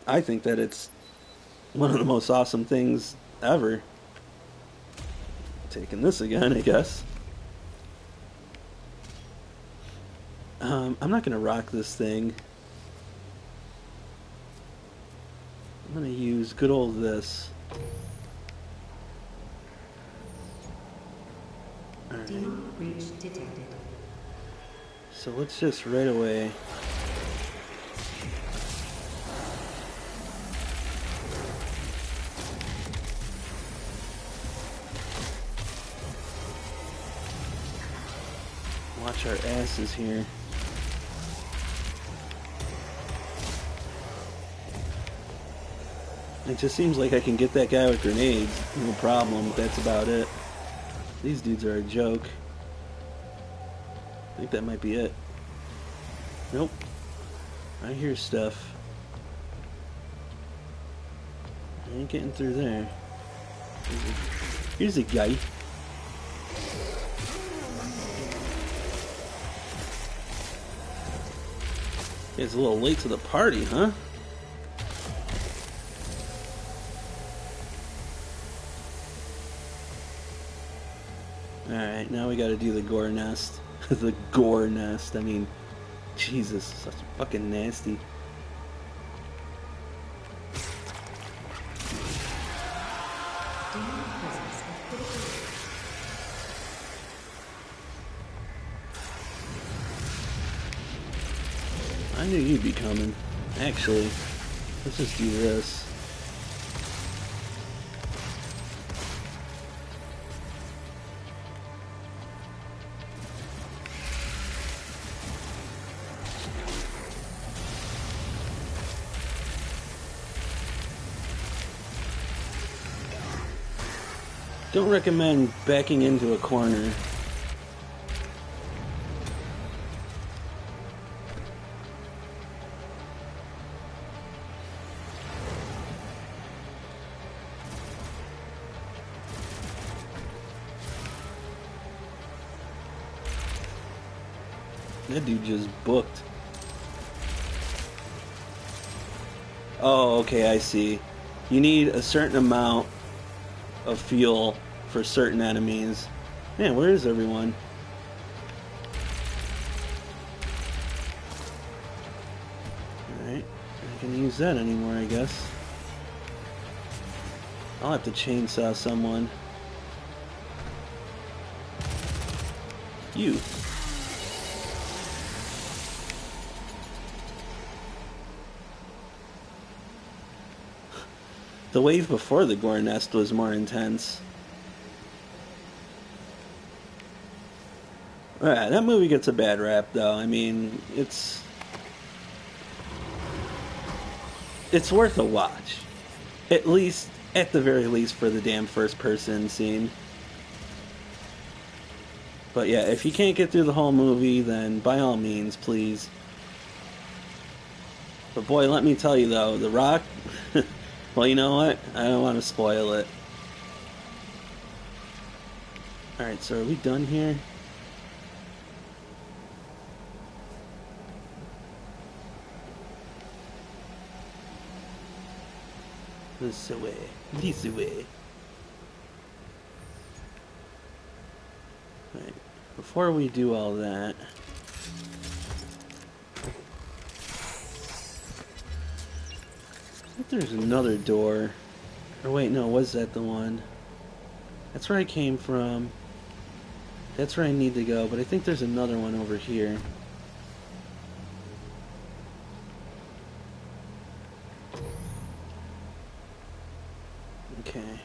I think that it's one of the most awesome things ever. Taking this again, I guess. I'm not going to rock this thing. I'm going to use good old this. Alright. Demon breach detected. So let's just right away... our asses here. It just seems like I can get that guy with grenades, no problem, but that's about it. These dudes are a joke. I think that might be it. Nope. I hear stuff. I ain't getting through there. Here's a guy. It's a little late to the party, huh? Alright, now we gotta do the gore nest. The gore nest, I mean, Jesus, such fucking nasty. I knew you'd be coming. Actually, let's just do this. Don't recommend backing into a corner. That dude just booked. Oh, okay, I see. You need a certain amount of fuel for certain enemies. Man, where is everyone? Alright, I can use that anymore, I guess. I'll have to chainsaw someone. You. The wave before the gore nest was more intense. Alright, that movie gets a bad rap, though. I mean, it's worth a watch. At least, at the very least, for the damn first-person scene. But yeah, if you can't get through the whole movie, then by all means, please. But boy, let me tell you, though, The Rock... Well, you know what? I don't want to spoil it. Alright, so are we done here? This way. This way. Alright, before we do all that... I think there's another door. Or wait, no, was that the one? That's where I came from. That's where I need to go, but I think there's another one over here. Okay.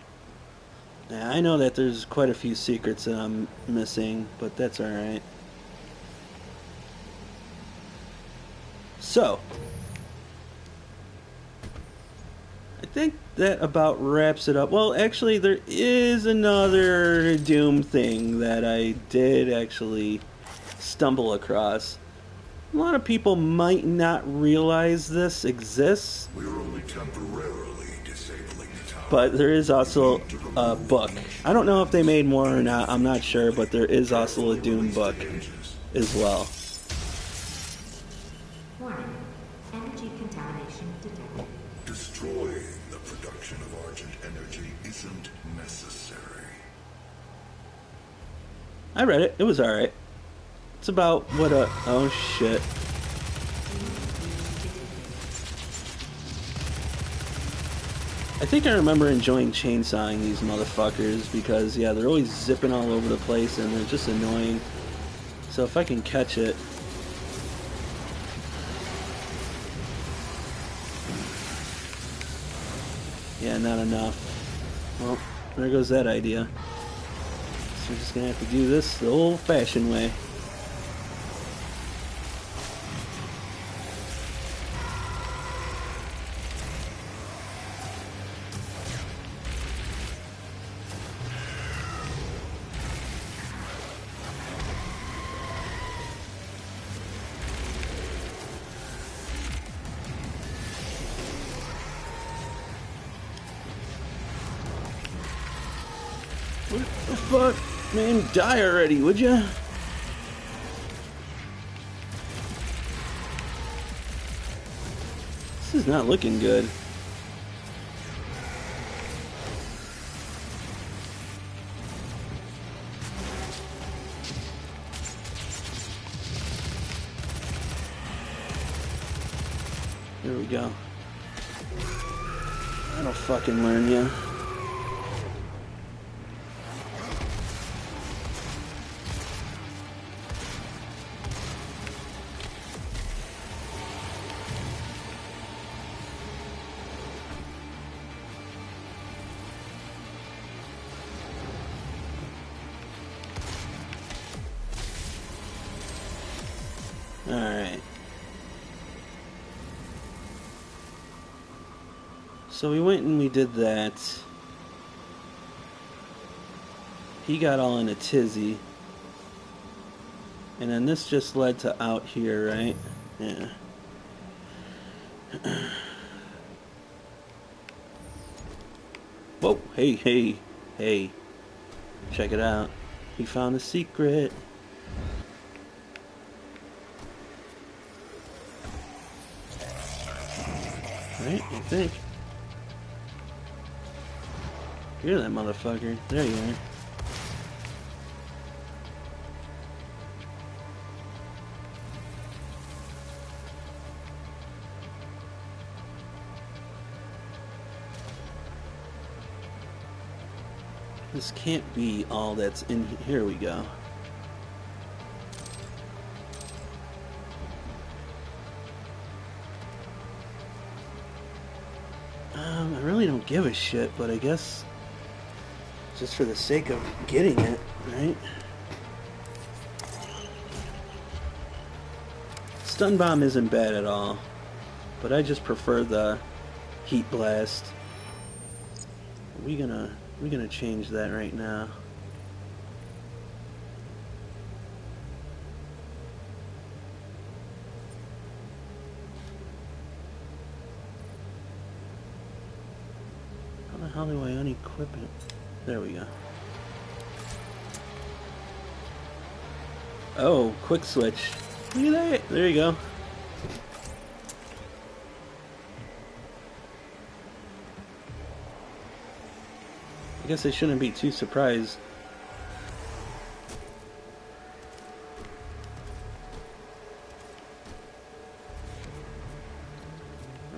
Now, I know that there's quite a few secrets that I'm missing, but that's alright. So, I think that about wraps it up. Well, actually, there is another Doom thing that I did actually stumble across. A lot of people might not realize this exists. We're only temporarily disabling the tower. But there is also a book. I don't know if they made more or not, I'm not sure, but there is also a Doom book as well. Warning. Energy contamination detected. Destroying the production of Argent energy isn't necessary. I read it. It was alright. It's about what a... Oh, shit. I think I remember enjoying chainsawing these motherfuckers because, yeah, they're always zipping all over the place and they're just annoying. So if I can catch it... Yeah, not enough. Well, there goes that idea. So we're just gonna have to do this the old-fashioned way. The fuck? Man, die already, would ya? This is not looking good. There we go. That'll fucking learn ya. Alright. So we went and we did that. He got all in a tizzy. And then this just led to out here, right? Yeah. Whoa, hey, hey, hey. Check it out. He found a secret. Right, I think. You're that motherfucker. There you are. This can't be all that's in here. Here we go. I really don't give a shit, but I guess just for the sake of getting it, right? Stun bomb isn't bad at all, but I just prefer the heat blast. We're gonna change that right now. How the hell do I unequip it? There we go. Oh, quick switch. Look at that. There you go. I guess I shouldn't be too surprised.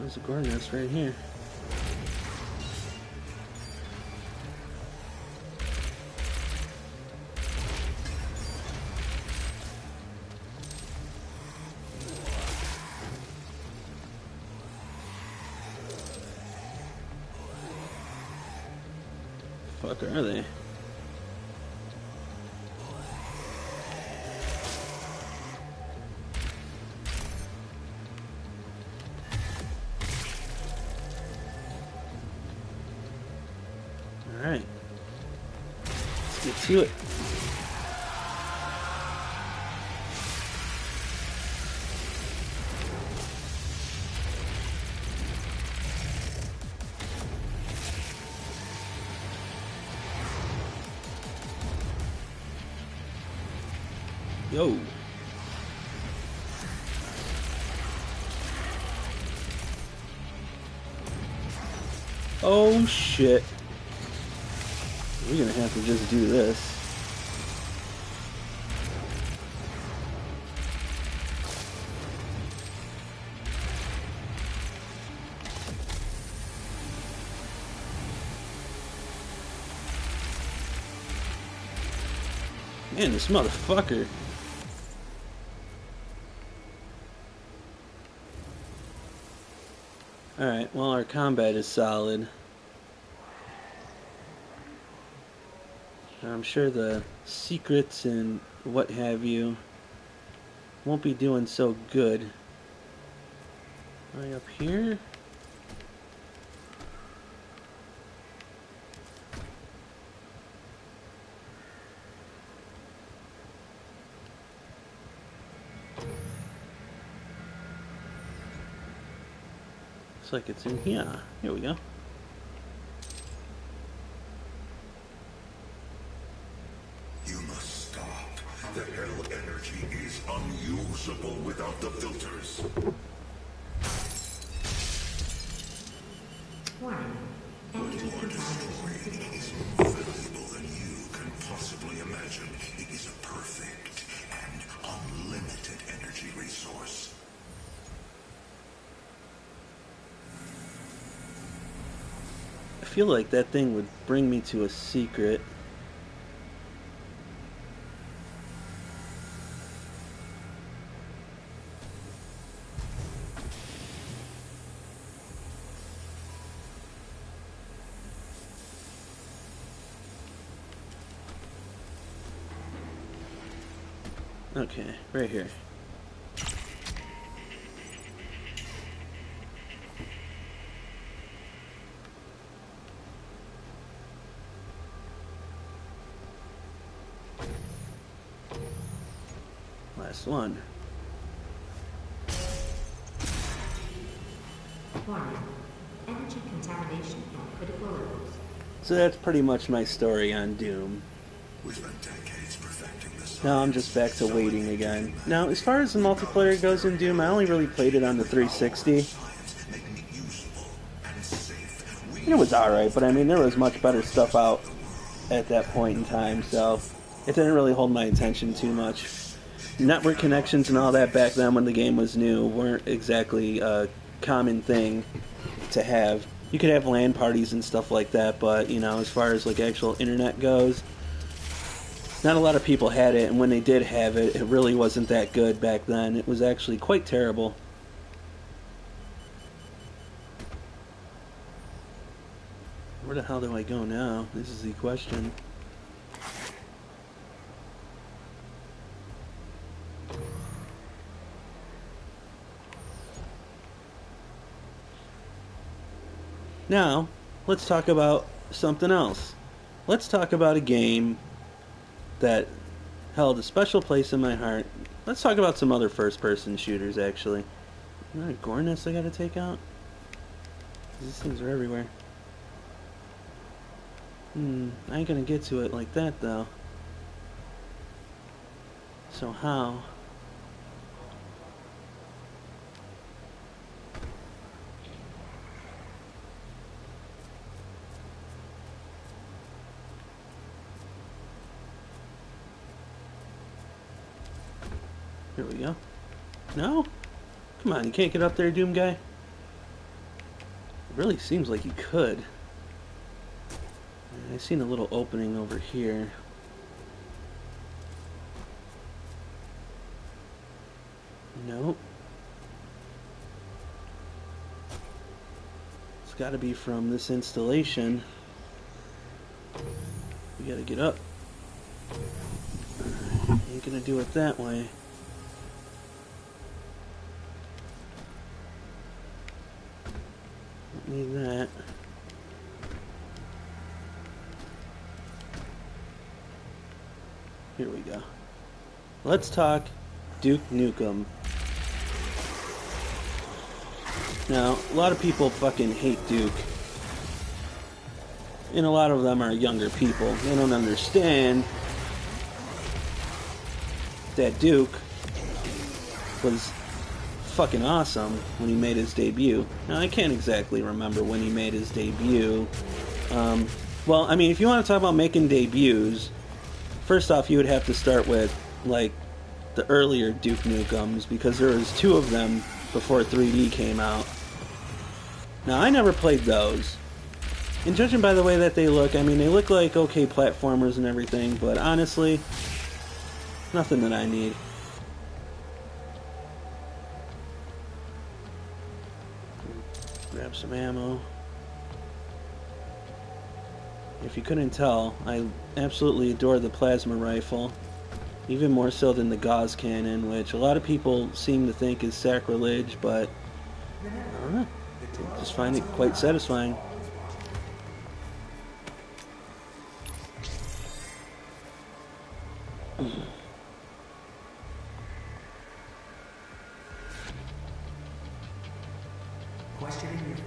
There's a guard nest right here. Fuck are they? Alright. Let's get to it. Yo. Oh shit. We're gonna have to just do this. Man, this motherfucker. Alright, well, our combat is solid. I'm sure the secrets and what have you won't be doing so good. Right up here? Looks like it's in here. Here we go. Warning. Energy contamination detected. Valuable than you can possibly imagine. It is a perfect and unlimited energy resource. I feel like that thing would bring me to a secret. Okay, right here. Last one. Warning. Energy contamination at critical levels. So that's pretty much my story on Doom. We spent decades perfecting this. Now I'm just back to waiting again. Now, as far as the multiplayer goes in Doom, I only really played it on the 360. And it was alright, but I mean, there was much better stuff out at that point in time, so it didn't really hold my attention too much. Network connections and all that back then when the game was new weren't exactly a common thing to have. You could have LAN parties and stuff like that, but, you know, as far as like actual internet goes, not a lot of people had it, and when they did have it, it really wasn't that good back then. It was actually quite terrible. Where the hell do I go now? This is the question. Now, let's talk about something else. Let's talk about a game that held a special place in my heart. Let's talk about some other first-person shooters, actually. Is there a gore nest I gotta take out? These things are everywhere. I ain't gonna get to it like that, though. So how? Here we go. No? Come on, you can't get up there, Doom guy? It really seems like you could. I seen a little opening over here. Nope. It's gotta be from this installation. We gotta get up. Ain't gonna do it that way. Don't need that. Here we go. Let's talk Duke Nukem. Now, a lot of people fucking hate Duke. And a lot of them are younger people. They don't understand that Duke was fucking awesome when he made his debut. Now, I can't exactly remember when he made his debut. Well, I mean, if you want to talk about making debuts, first off, you would have to start with, like, the earlier Duke Nukems, because there was 2 of them before 3D came out. Now, I never played those. And judging by the way that they look, I mean, they look like okay platformers and everything, but honestly, nothing that I need. Grab some ammo. If you couldn't tell, I absolutely adore the plasma rifle. Even more so than the Gauss cannon, which a lot of people seem to think is sacrilege, but I don't know. I just find it quite satisfying. Questioning your faith?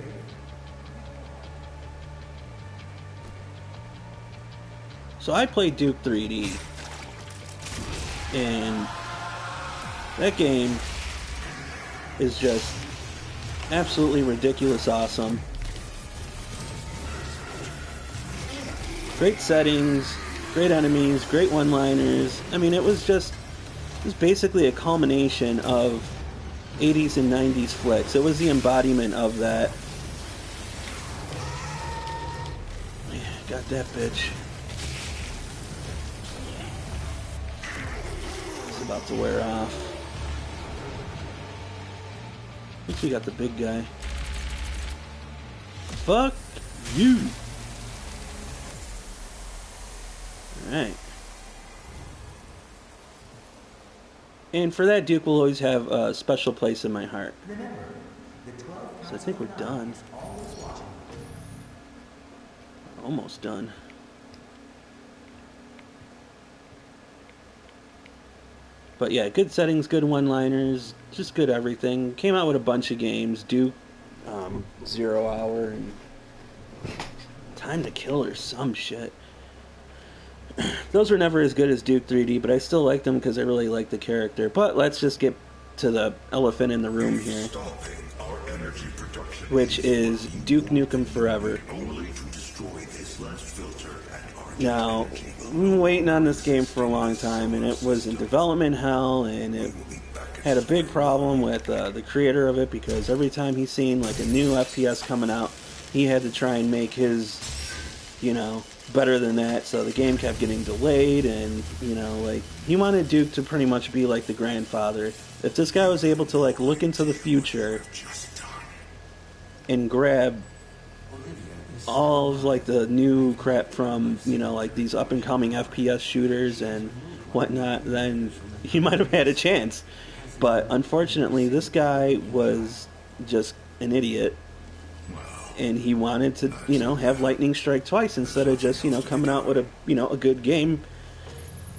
So I played Duke 3D, and that game is just absolutely ridiculous awesome. Great settings, great enemies, great one-liners. I mean, it was basically a culmination of 80s and 90s flicks. It was the embodiment of that. Yeah, got that bitch. It's about to wear off. At least we got the big guy. Fuck you! Alright. And for that, Duke will always have a special place in my heart. So I think we're done. Almost done. But yeah, good settings, good one-liners, just good everything. Came out with a bunch of games. Duke, 0 Hour, and Time to Kill or some shit. Those were never as good as Duke 3D, but I still like them because I really like the character. But let's just get to the elephant in the room here, which is Duke Nukem Forever. Now, I've been waiting on this game for a long time, and it was in development hell, and it had a big problem with the creator of it, because every time he seen like a new FPS coming out, he had to try and make his, you know, better than that. So the game kept getting delayed, and you know, like, he wanted Duke to pretty much be like the grandfather. If this guy was able to like look into the future and grab all of like the new crap from, you know, like these up and coming FPS shooters and whatnot, then he might have had a chance. But unfortunately, this guy was just an idiot, and he wanted to, you know, have lightning strike twice instead of just, you know, coming out with a, you know, a good game,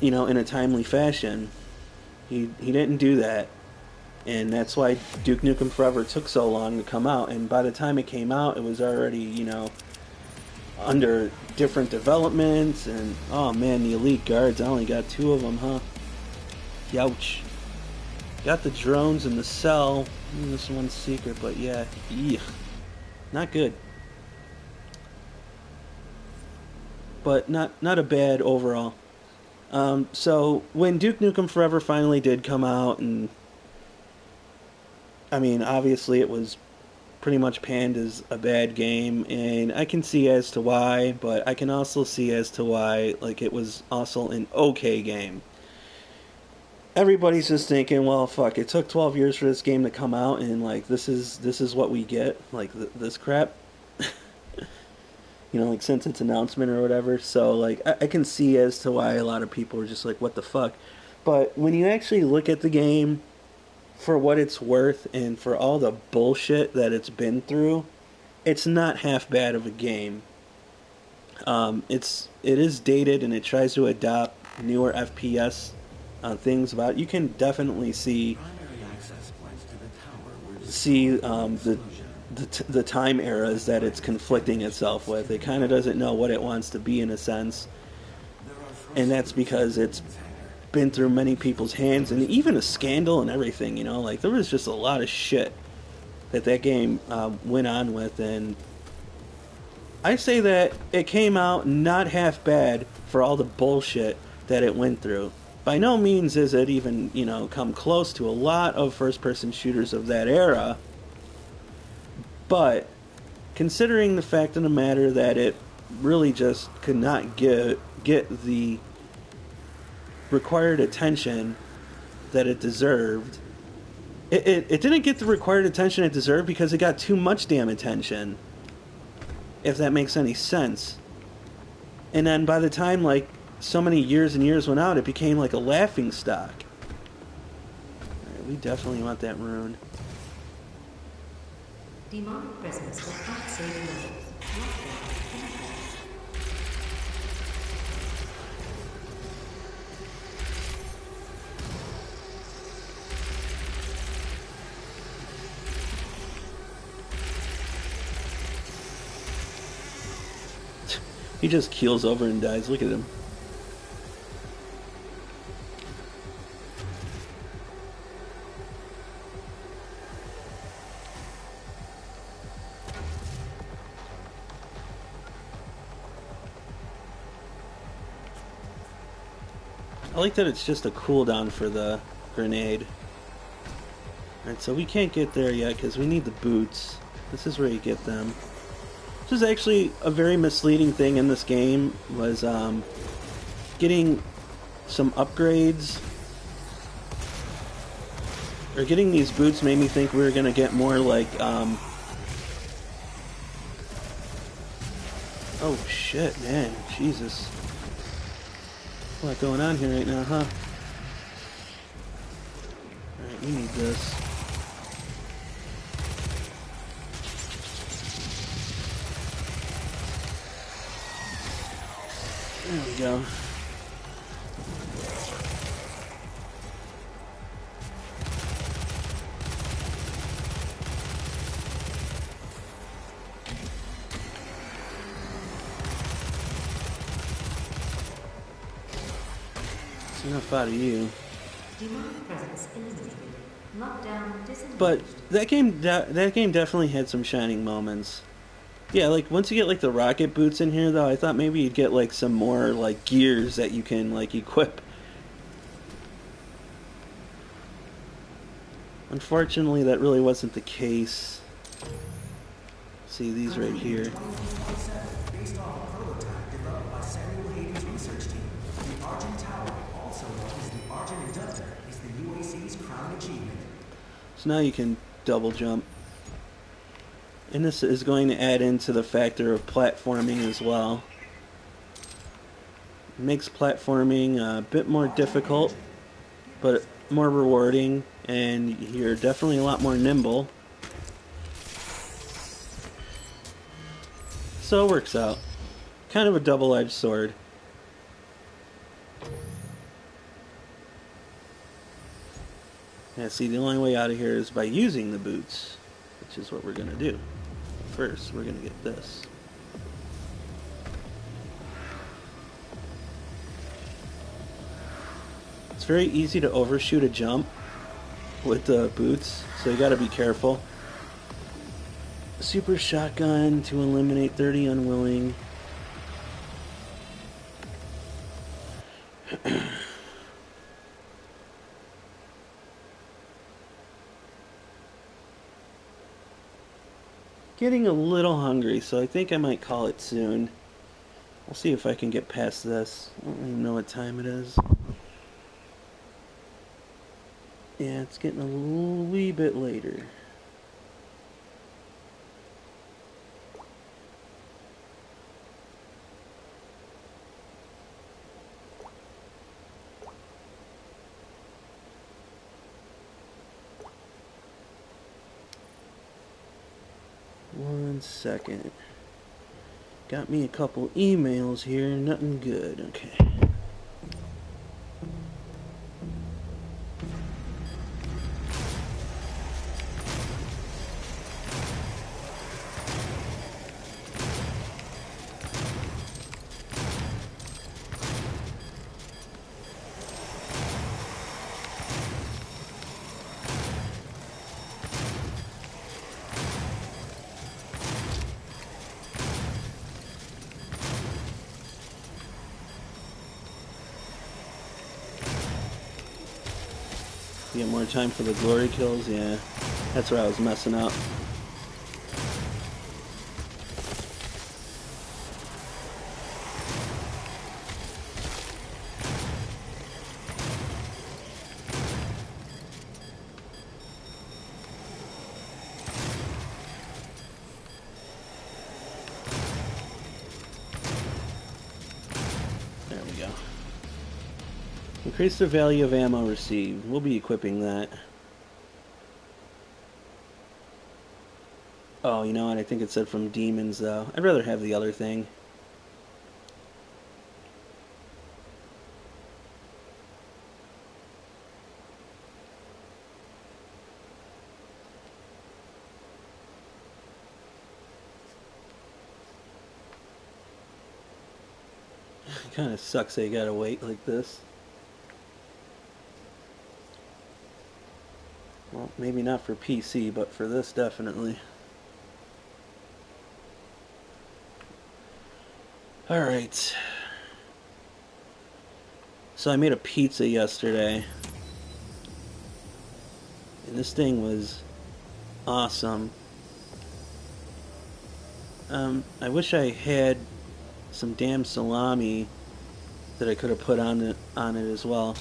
you know, in a timely fashion. He didn't do that, and that's why Duke Nukem Forever took so long to come out. And by the time it came out, it was already, you know, under different developments. And oh man, the elite guards, I only got 2 of them, huh? Youch. Got the drones in the cell. This one's secret, but yeah, not good. But not a bad overall. So when Duke Nukem Forever finally did come out, and I mean, obviously it was pretty much panned as a bad game, and I can see as to why, but I can also see as to why, like, it was also an okay game. Everybody's just thinking, well, fuck, it took 12 years for this game to come out, and like, this is what we get, like, this crap. You know, like, since its announcement or whatever. So like, I can see as to why a lot of people are just like, what the fuck. But when you actually look at the game for what it's worth and for all the bullshit that it's been through, it's not half bad of a game. It is dated, and it tries to adopt newer FPS things about it. You can definitely see the time eras that it's conflicting itself with. It kind of doesn't know what it wants to be, in a sense, and that's because it's been through many people's hands, and even a scandal and everything. You know, like, there was just a lot of shit that game went on with, and I say that it came out not half bad for all the bullshit that it went through. By no means is it even, you know, come close to a lot of first-person shooters of that era. But considering the fact of the matter that it really just could not get the required attention that it deserved, it didn't get the required attention it deserved because it got too much damn attention, if that makes any sense. And then by the time, like, so many years and years went out, it became like a laughing stock. Alright, we definitely want that rune. Demonic presence does not save levels. He just keels over and dies. Look at him. like that it's just a cooldown for the grenade. Alright, so we can't get there yet because we need the boots. This is where you get them. This is actually a very misleading thing in this game, was getting some upgrades. Or getting these boots made me think we were going to get more like... Oh shit, man. Jesus. A lot going on here right now, huh? Alright, we need this. There we go. That's enough out of you. Demonic presence eliminated. Lockdown disengaged. But that game definitely had some shining moments. Yeah, like once you get like the rocket boots in here though, I thought maybe you'd get like some more like gears that you can like equip. Unfortunately, that really wasn't the case. See these right here. Based off a prototype developed by Samuel Hayden's research team, the Argent Tower, also known as the Argent Inductor, is the UAC's crown achievement. So now you can double jump. And this is going to add into the factor of platforming as well. It makes platforming a bit more difficult, but more rewarding, and you're definitely a lot more nimble. So it works out. Kind of a double-edged sword. Yeah, see, the only way out of here is by using the boots, which is what we're going to do. First, we're going to get this. It's very easy to overshoot a jump with the boots, so you got to be careful. Super shotgun to eliminate 30 unwilling. Getting a little hungry, so I think I might call it soon. We'll see if I can get past this. I don't even know what time it is. Yeah, it's getting a wee bit later. One second. Got me a couple emails here, nothing good. Okay. Get more time for the glory kills, yeah. That's where I was messing up. There we go. Increase the value of ammo received. We'll be equipping that. Oh, you know what? I think it said from demons, though. I'd rather have the other thing. It kind of sucks that you gotta wait like this. Well, maybe not for PC, but for this, definitely. Alright. So I made a pizza yesterday, and this thing was awesome. I wish I had some damn salami that I could have put on it as well.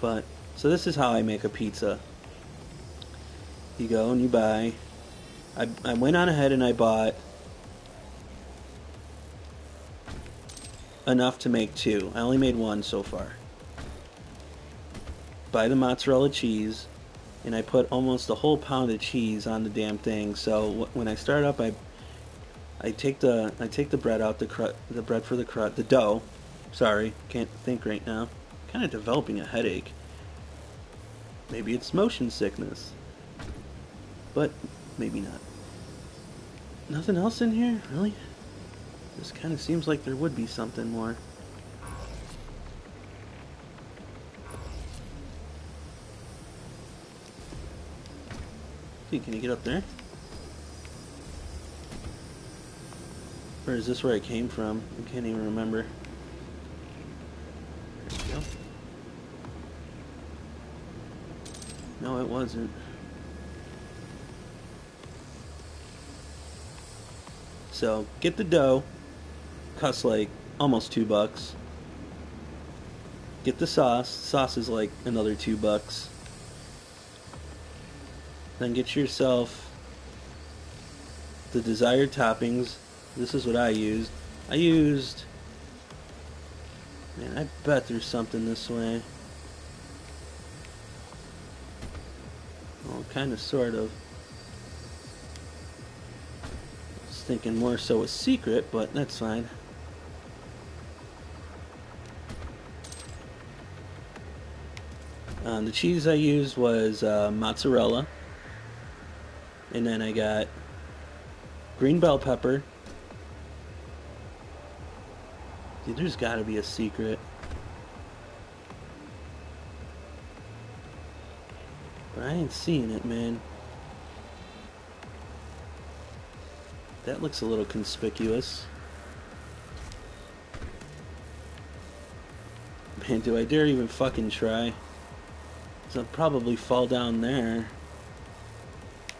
But so this is how I make a pizza. You go and you buy. I went on ahead and I bought enough to make two. I only made one so far. Buy the mozzarella cheese, and I put almost a whole pound of cheese on the damn thing. So when I start up, I take the bread out, the bread for the crust, the dough. Sorry, can't think right now. Kind of developing a headache. Maybe it's motion sickness, but maybe not. Nothing else in here, really? This kind of seems like there would be something more. Can you get up there? Or is this where I came from? I can't even remember. There we go. No, it wasn't. So, get the dough. Costs like almost $2. Get the sauce. Sauce is like another $2. Then get yourself the desired toppings. This is what I used. Man, I bet there's something this way. Well, kind of, sort of. I was thinking more so a secret, but that's fine. The cheese I used was mozzarella. And then I got green bell pepper. Dude, there's got to be a secret. But I ain't seeing it, man. That looks a little conspicuous. Man, do I dare even fucking try? 'Cause I'll probably fall down there.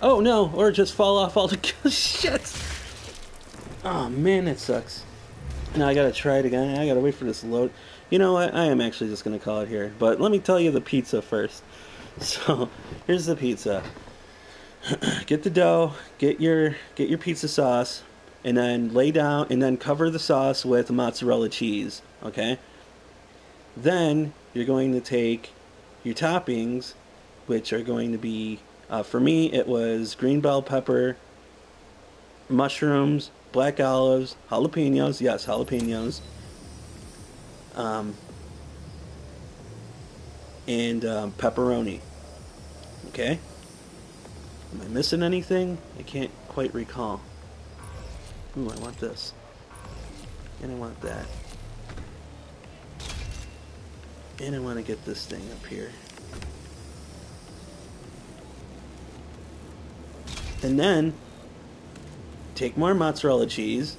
Oh no, or just fall off all the shit. Oh man, that sucks. Now I gotta try it again. I gotta wait for this to load. You know what? I am actually just gonna call it here. But let me tell you the pizza first. So here's the pizza. Get the dough, get your pizza sauce, and then lay down and then cover the sauce with mozzarella cheese. Okay. Then you're going to take your toppings, which are going to be for me, it was green bell pepper, mushrooms, black olives, jalapenos. Yes, jalapenos. And pepperoni. Okay? Am I missing anything? I can't quite recall. Ooh, I want this. And I want that. And I want to get this thing up here. And then take more mozzarella cheese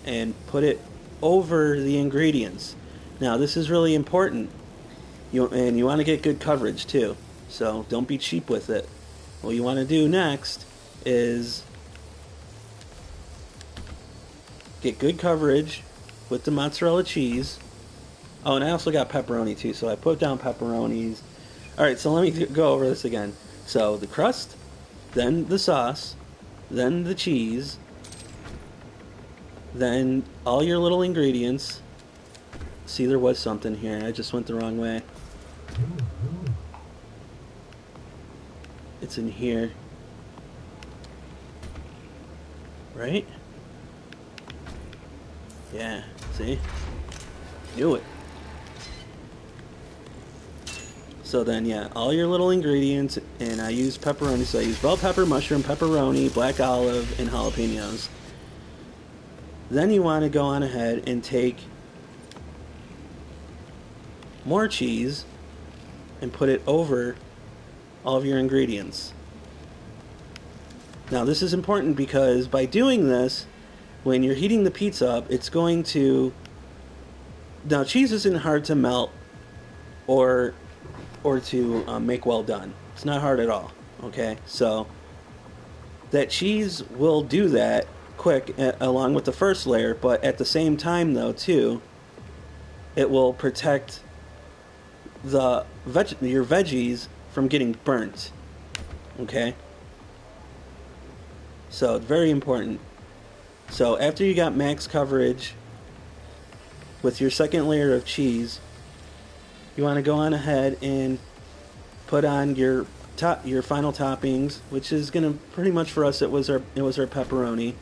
and put it over the ingredients. Now this is really important. You want to get good coverage too. So don't be cheap with it. What you want to do next is get good coverage with the mozzarella cheese. Oh, and I also got pepperoni too, so I put down pepperonis. Alright, so let me go over this again. So the crust, then the sauce, then the cheese, then all your little ingredients. See, there was something here. I just went the wrong way. It's in here. Right? Yeah, see? Knew it. So then, yeah, all your little ingredients, and I use pepperoni, so I use bell pepper, mushroom, pepperoni, black olive, and jalapenos. Then you want to go on ahead and take more cheese and put it over all of your ingredients. Now this is important because by doing this, when you're heating the pizza up, it's going to Now, cheese isn't hard to melt or to make well done. It's not hard at all. Okay, so that cheese will do that quick along with the first layer, but at the same time, though, too, it will protect your veggies from getting burnt. Okay, so it's very important. So after you got max coverage with your second layer of cheese, you want to go on ahead and put on your final toppings, which is gonna pretty much for us it was our pepperoni.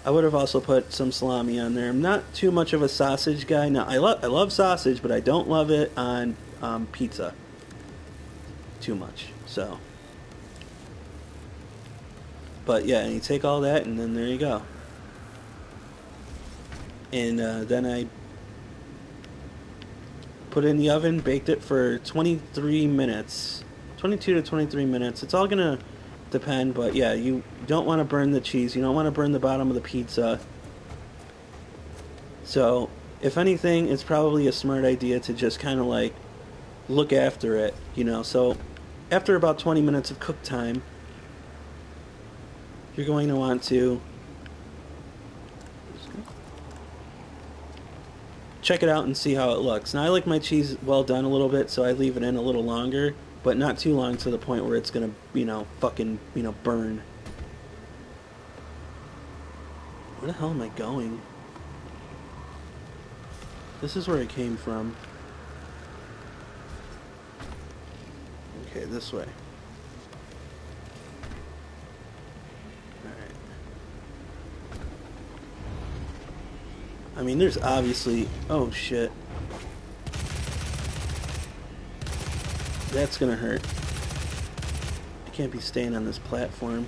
I would have also put some salami on there. I'm not too much of a sausage guy. Now I love sausage, but I don't love it on pizza too much. So, but yeah, and you take all that, and then there you go. And then I put it in the oven, baked it for 23 minutes. 22 to 23 minutes. It's all going to depend, but yeah, you don't want to burn the cheese. You don't want to burn the bottom of the pizza. So, if anything, it's probably a smart idea to just kind of like look after it, you know. So, after about 20 minutes of cook time, you're going to want to check it out and see how it looks. Now I like my cheese well done a little bit, so I leave it in a little longer, but not too long to the point where it's gonna, fucking, burn. Where the hell am I going? This is where I came from. Okay, this way. Alright. I mean, there's obviously... Oh, shit. That's gonna hurt. I can't be staying on this platform.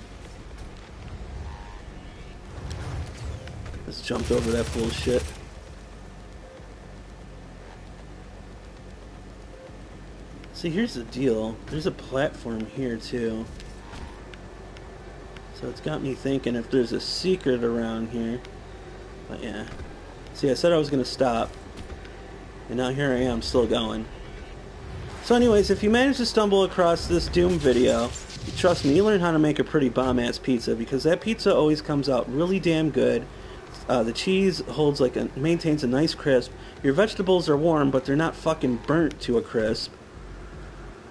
Just jumped over that bullshit. See, here's the deal. There's a platform here, too. So it's got me thinking if there's a secret around here. But yeah. See, I said I was going to stop. And now here I am, still going. So anyways, if you manage to stumble across this Doom video, trust me, you learn how to make a pretty bomb-ass pizza, because that pizza always comes out really damn good. The cheese holds maintains a nice crisp. Your vegetables are warm, but they're not fucking burnt to a crisp.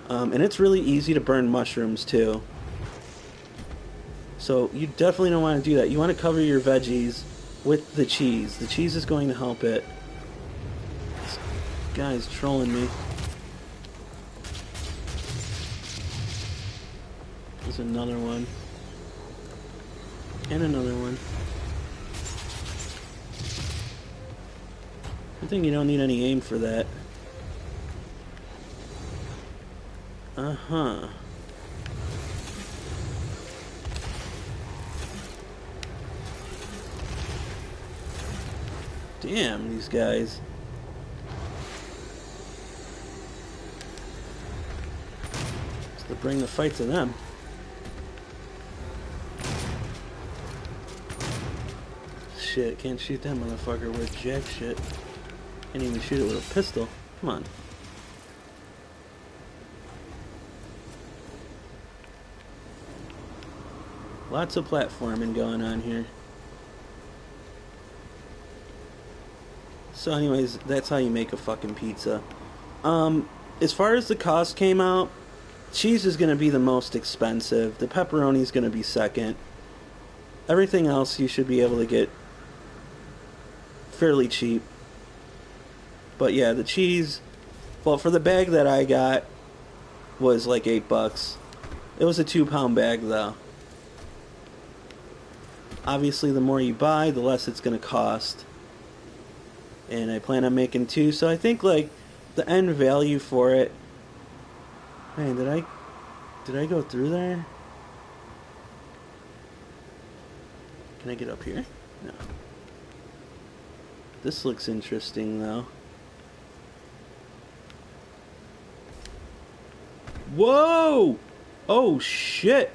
And it's really easy to burn mushrooms too. So you definitely don't want to do that. You want to cover your veggies with the cheese. The cheese is going to help it. This guy's trolling me. There's another one. And another one. Good thing you don't need any aim for that. Uh-huh. Damn, these guys. It's to bring the fight to them. Shit, can't shoot that motherfucker with jack shit. Can't even shoot it with a pistol. Come on. Lots of platforming going on here. So anyways, that's how you make a fucking pizza. As far as the cost came out, cheese is going to be the most expensive. The pepperoni is going to be second. Everything else you should be able to get fairly cheap. But yeah, the cheese, well, for the bag that I got was like $8. It was a 2-pound bag though. Obviously, the more you buy, the less it's going to cost. And I plan on making 2, so I think like the end value for it. Man, did I go through there? Can I get up here? No. This looks interesting though. Whoa! Oh shit!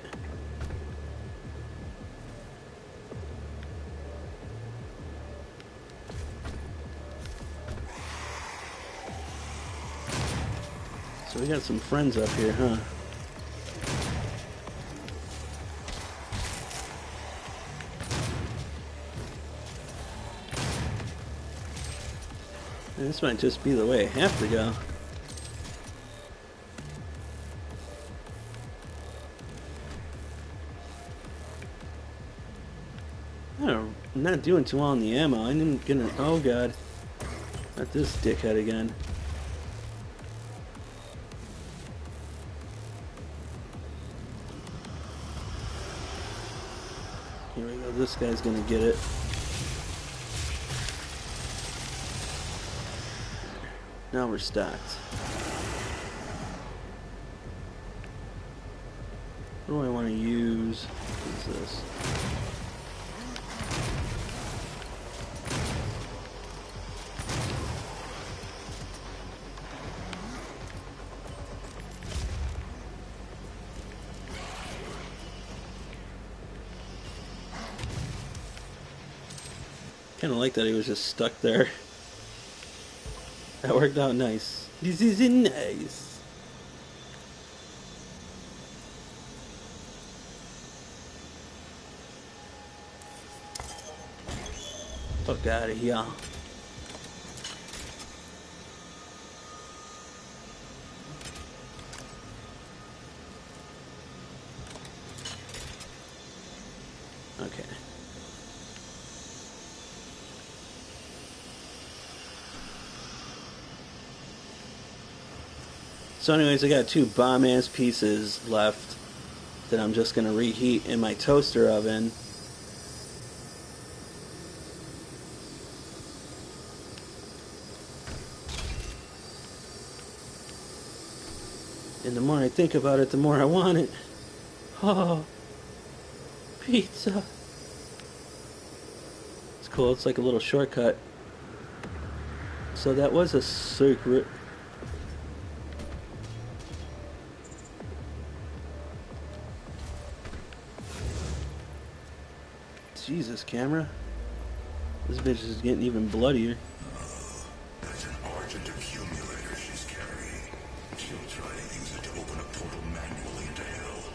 So we got some friends up here, huh? This might just be the way I have to go. I'm not doing too well on the ammo. I'm gonna. Oh god. Not this dickhead again. Here we go. This guy's gonna get it. Now we're stocked. What do I want to use? What is this? Kind of like that he was just stuck there. That worked out nice. This is nice. Fuck out of here. Okay. So anyways, I got 2 bomb-ass pieces left that I'm just going to reheat in my toaster oven. And the more I think about it, the more I want it. Oh, pizza. It's cool, it's like a little shortcut. So that was a secret. Jesus, camera. This bitch is getting even bloodier. That's an Argent accumulator she's carrying. She'll try to use it to open a portal manually into hell.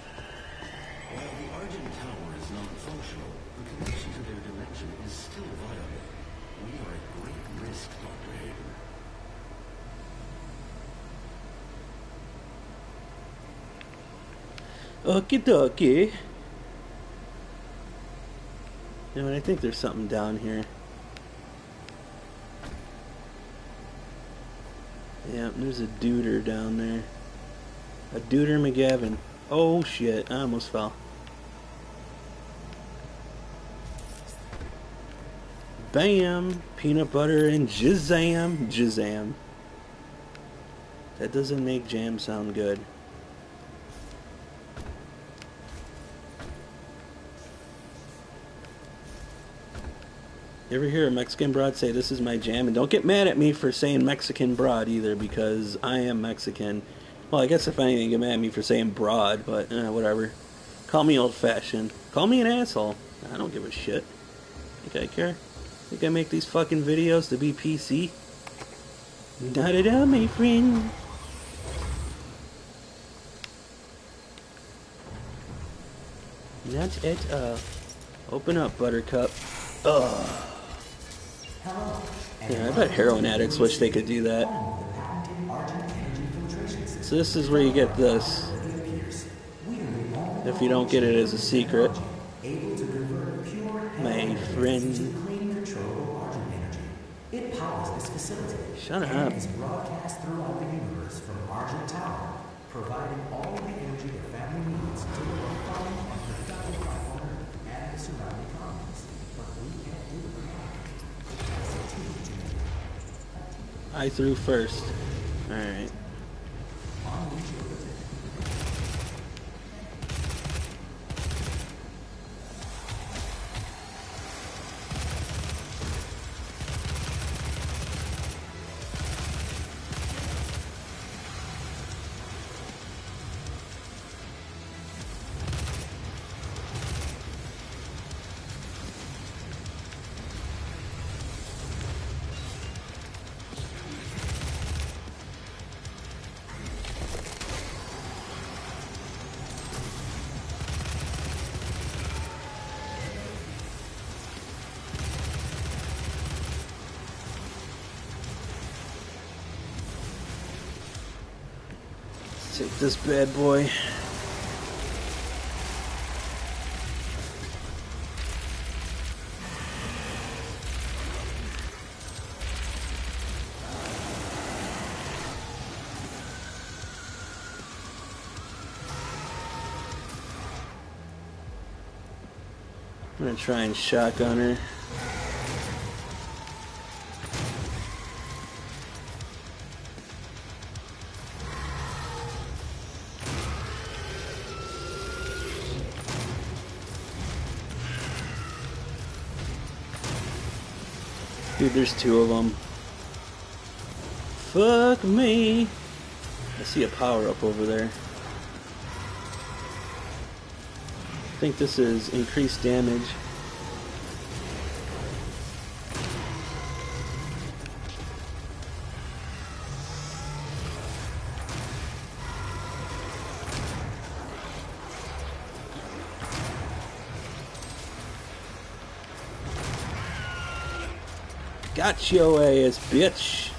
While the Argent Tower is non-functional, the connection to their dimension is still viable. We are at great risk, Dr. Hayden. Okie dokie. You know, I think there's something down here. Yeah, there's a duder down there. A duder McGavin. Oh shit, I almost fell. Bam! Peanut butter and jizzam. Jizzam. That doesn't make jam sound good. You ever hear a Mexican broad say, "This is my jam"? And don't get mad at me for saying Mexican broad either, because I am Mexican. Well, I guess if anything, get mad at me for saying broad, but whatever. Call me old-fashioned. Call me an asshole. I don't give a shit. Think I care? Think I make these fucking videos to be PC? Not at all, my friend. Not at all. Open up, Buttercup. Ugh. Yeah, I bet heroin addicts wish they could do that. So this is where you get this. If you don't get it as a secret. My friend. It powers this facility. Shut and up. is broadcast throughout the universe from Argent Tower, providing all the energy the family needs to work on and productive life on Earth and the surrounding colonies. But we can't do it alone. That's a team to me. I threw first. Alright. On which you live. Take this bad boy. I'm gonna try and shotgun her. Dude, there's two of them. Fuck me. I see a power up over there. I think this is increased damage. Got your ass, bitch.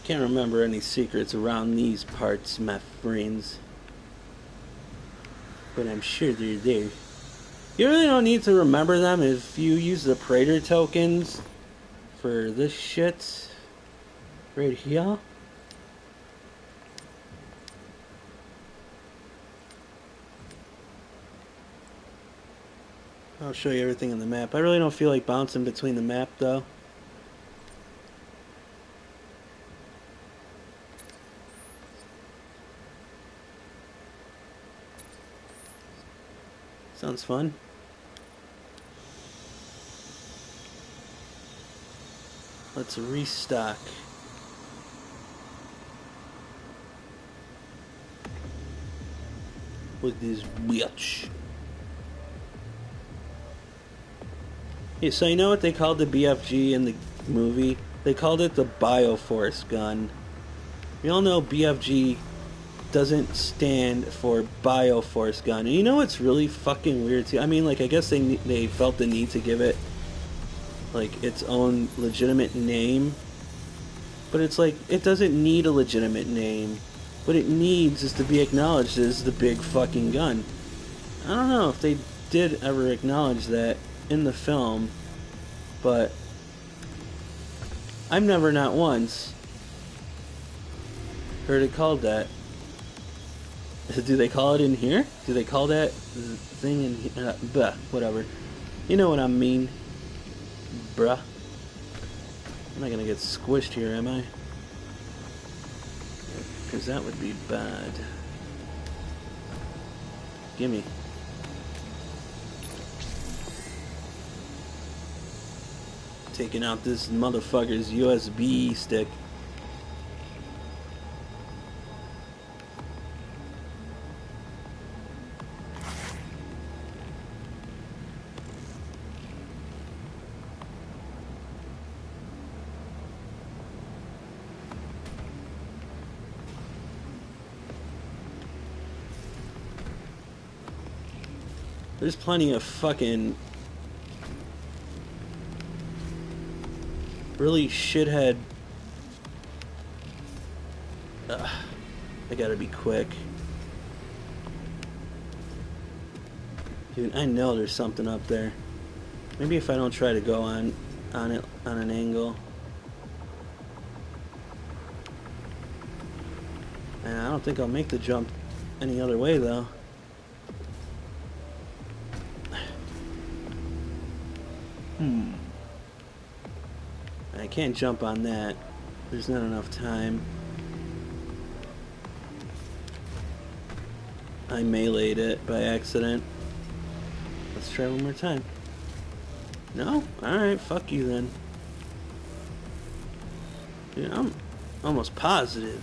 Can't remember any secrets around these parts, my friends. But I'm sure they're there. You really don't need to remember them if you use the Praetor tokens for this shit right here. I'll show you everything on the map. I really don't feel like bouncing between the map though. Sounds fun. Let's restock. With this bitch. Yeah, so you know what they called the BFG in the movie? They called it the Bioforce gun. We all know BFG doesn't stand for Bioforce gun. And you know what's really fucking weird too? I mean, like, I guess they felt the need to give it like its own legitimate name. But it's like, it doesn't need a legitimate name. What it needs is to be acknowledged as the big fucking gun. I don't know if they did ever acknowledge that in the film, but I've never, not once, heard it called that. Do they call it in here? Do they call that thing in here? Whatever. You know what I mean, bruh. I'm not gonna get squished here, am I? Because that would be bad. Gimme. Taking out this motherfucker's USB stick. There's plenty of fucking really shithead. I gotta be quick. Dude, I know there's something up there. Maybe if I don't try to go on it on an angle. And I don't think I'll make the jump any other way though. I can't jump on that. There's not enough time. I meleeed it by accident. Let's try one more time. No? Alright, fuck you then. Dude, I'm almost positive,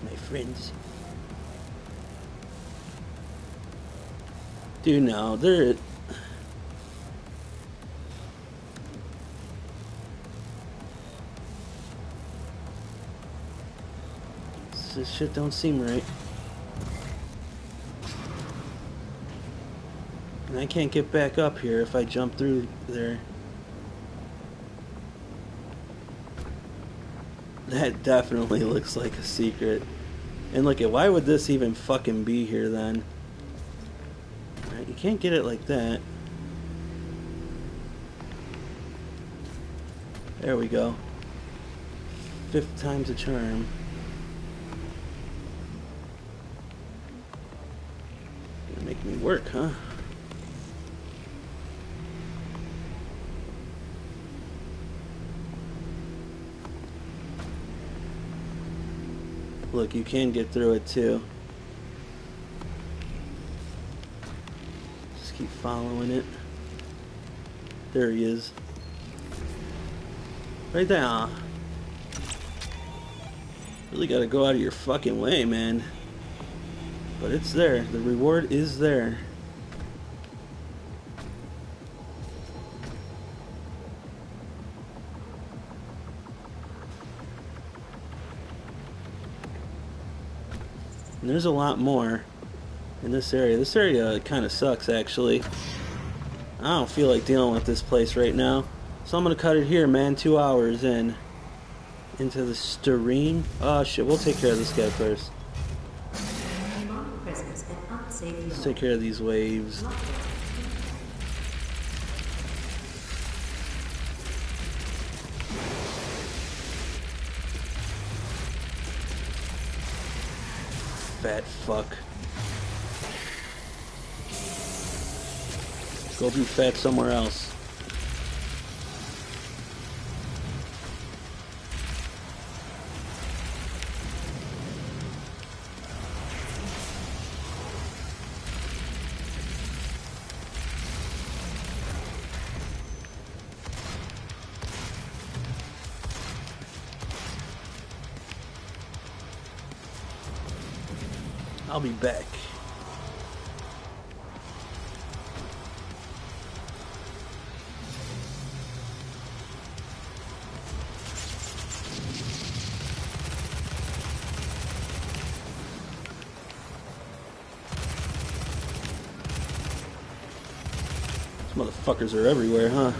my friends. Dude, no, there. This shit don't seem right. And I can't get back up here if I jump through there. That definitely looks like a secret. And look at, why would this even fucking be here then? Alright, you can't get it like that. There we go. 5th time's a charm. Gonna make me work, huh? Look, you can get through it too. Just keep following it. There he is. Right there. Really gotta go out of your fucking way, man. But it's there. The reward is there. And there's a lot more in this area. This area kind of sucks, actually. I don't feel like dealing with this place right now. So I'm going to cut it here, man. 2 hours in. Into the stream. Oh, shit. We'll take care of this guy first. Let's take care of these waves. Fat fuck. Go be fat somewhere else. I'll be back. These motherfuckers are everywhere, huh?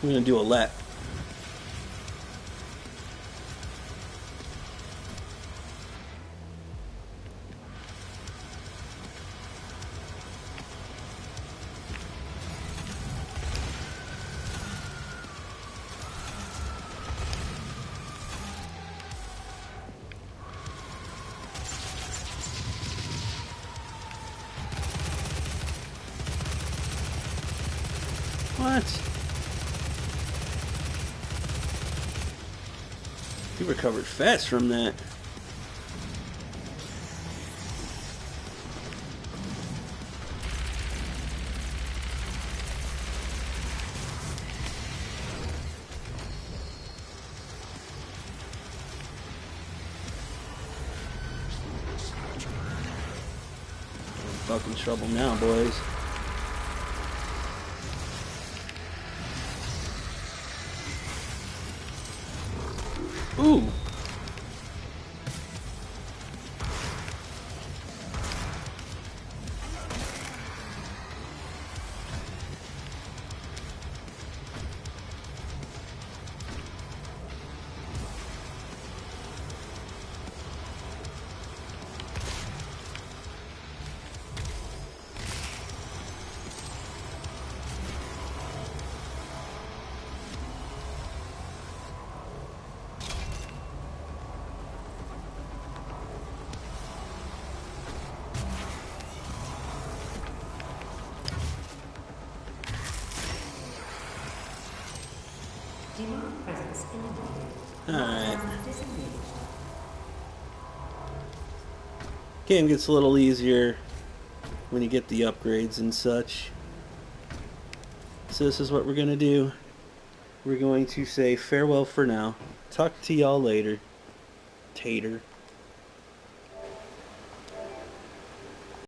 I'm gonna do a lap. What? He recovered fast from that. We're in fucking trouble now, boys. Ooh. Alright. Game gets a little easier when you get the upgrades and such. So this is what we're gonna do. We're going to say farewell for now. Talk to y'all later. Tater.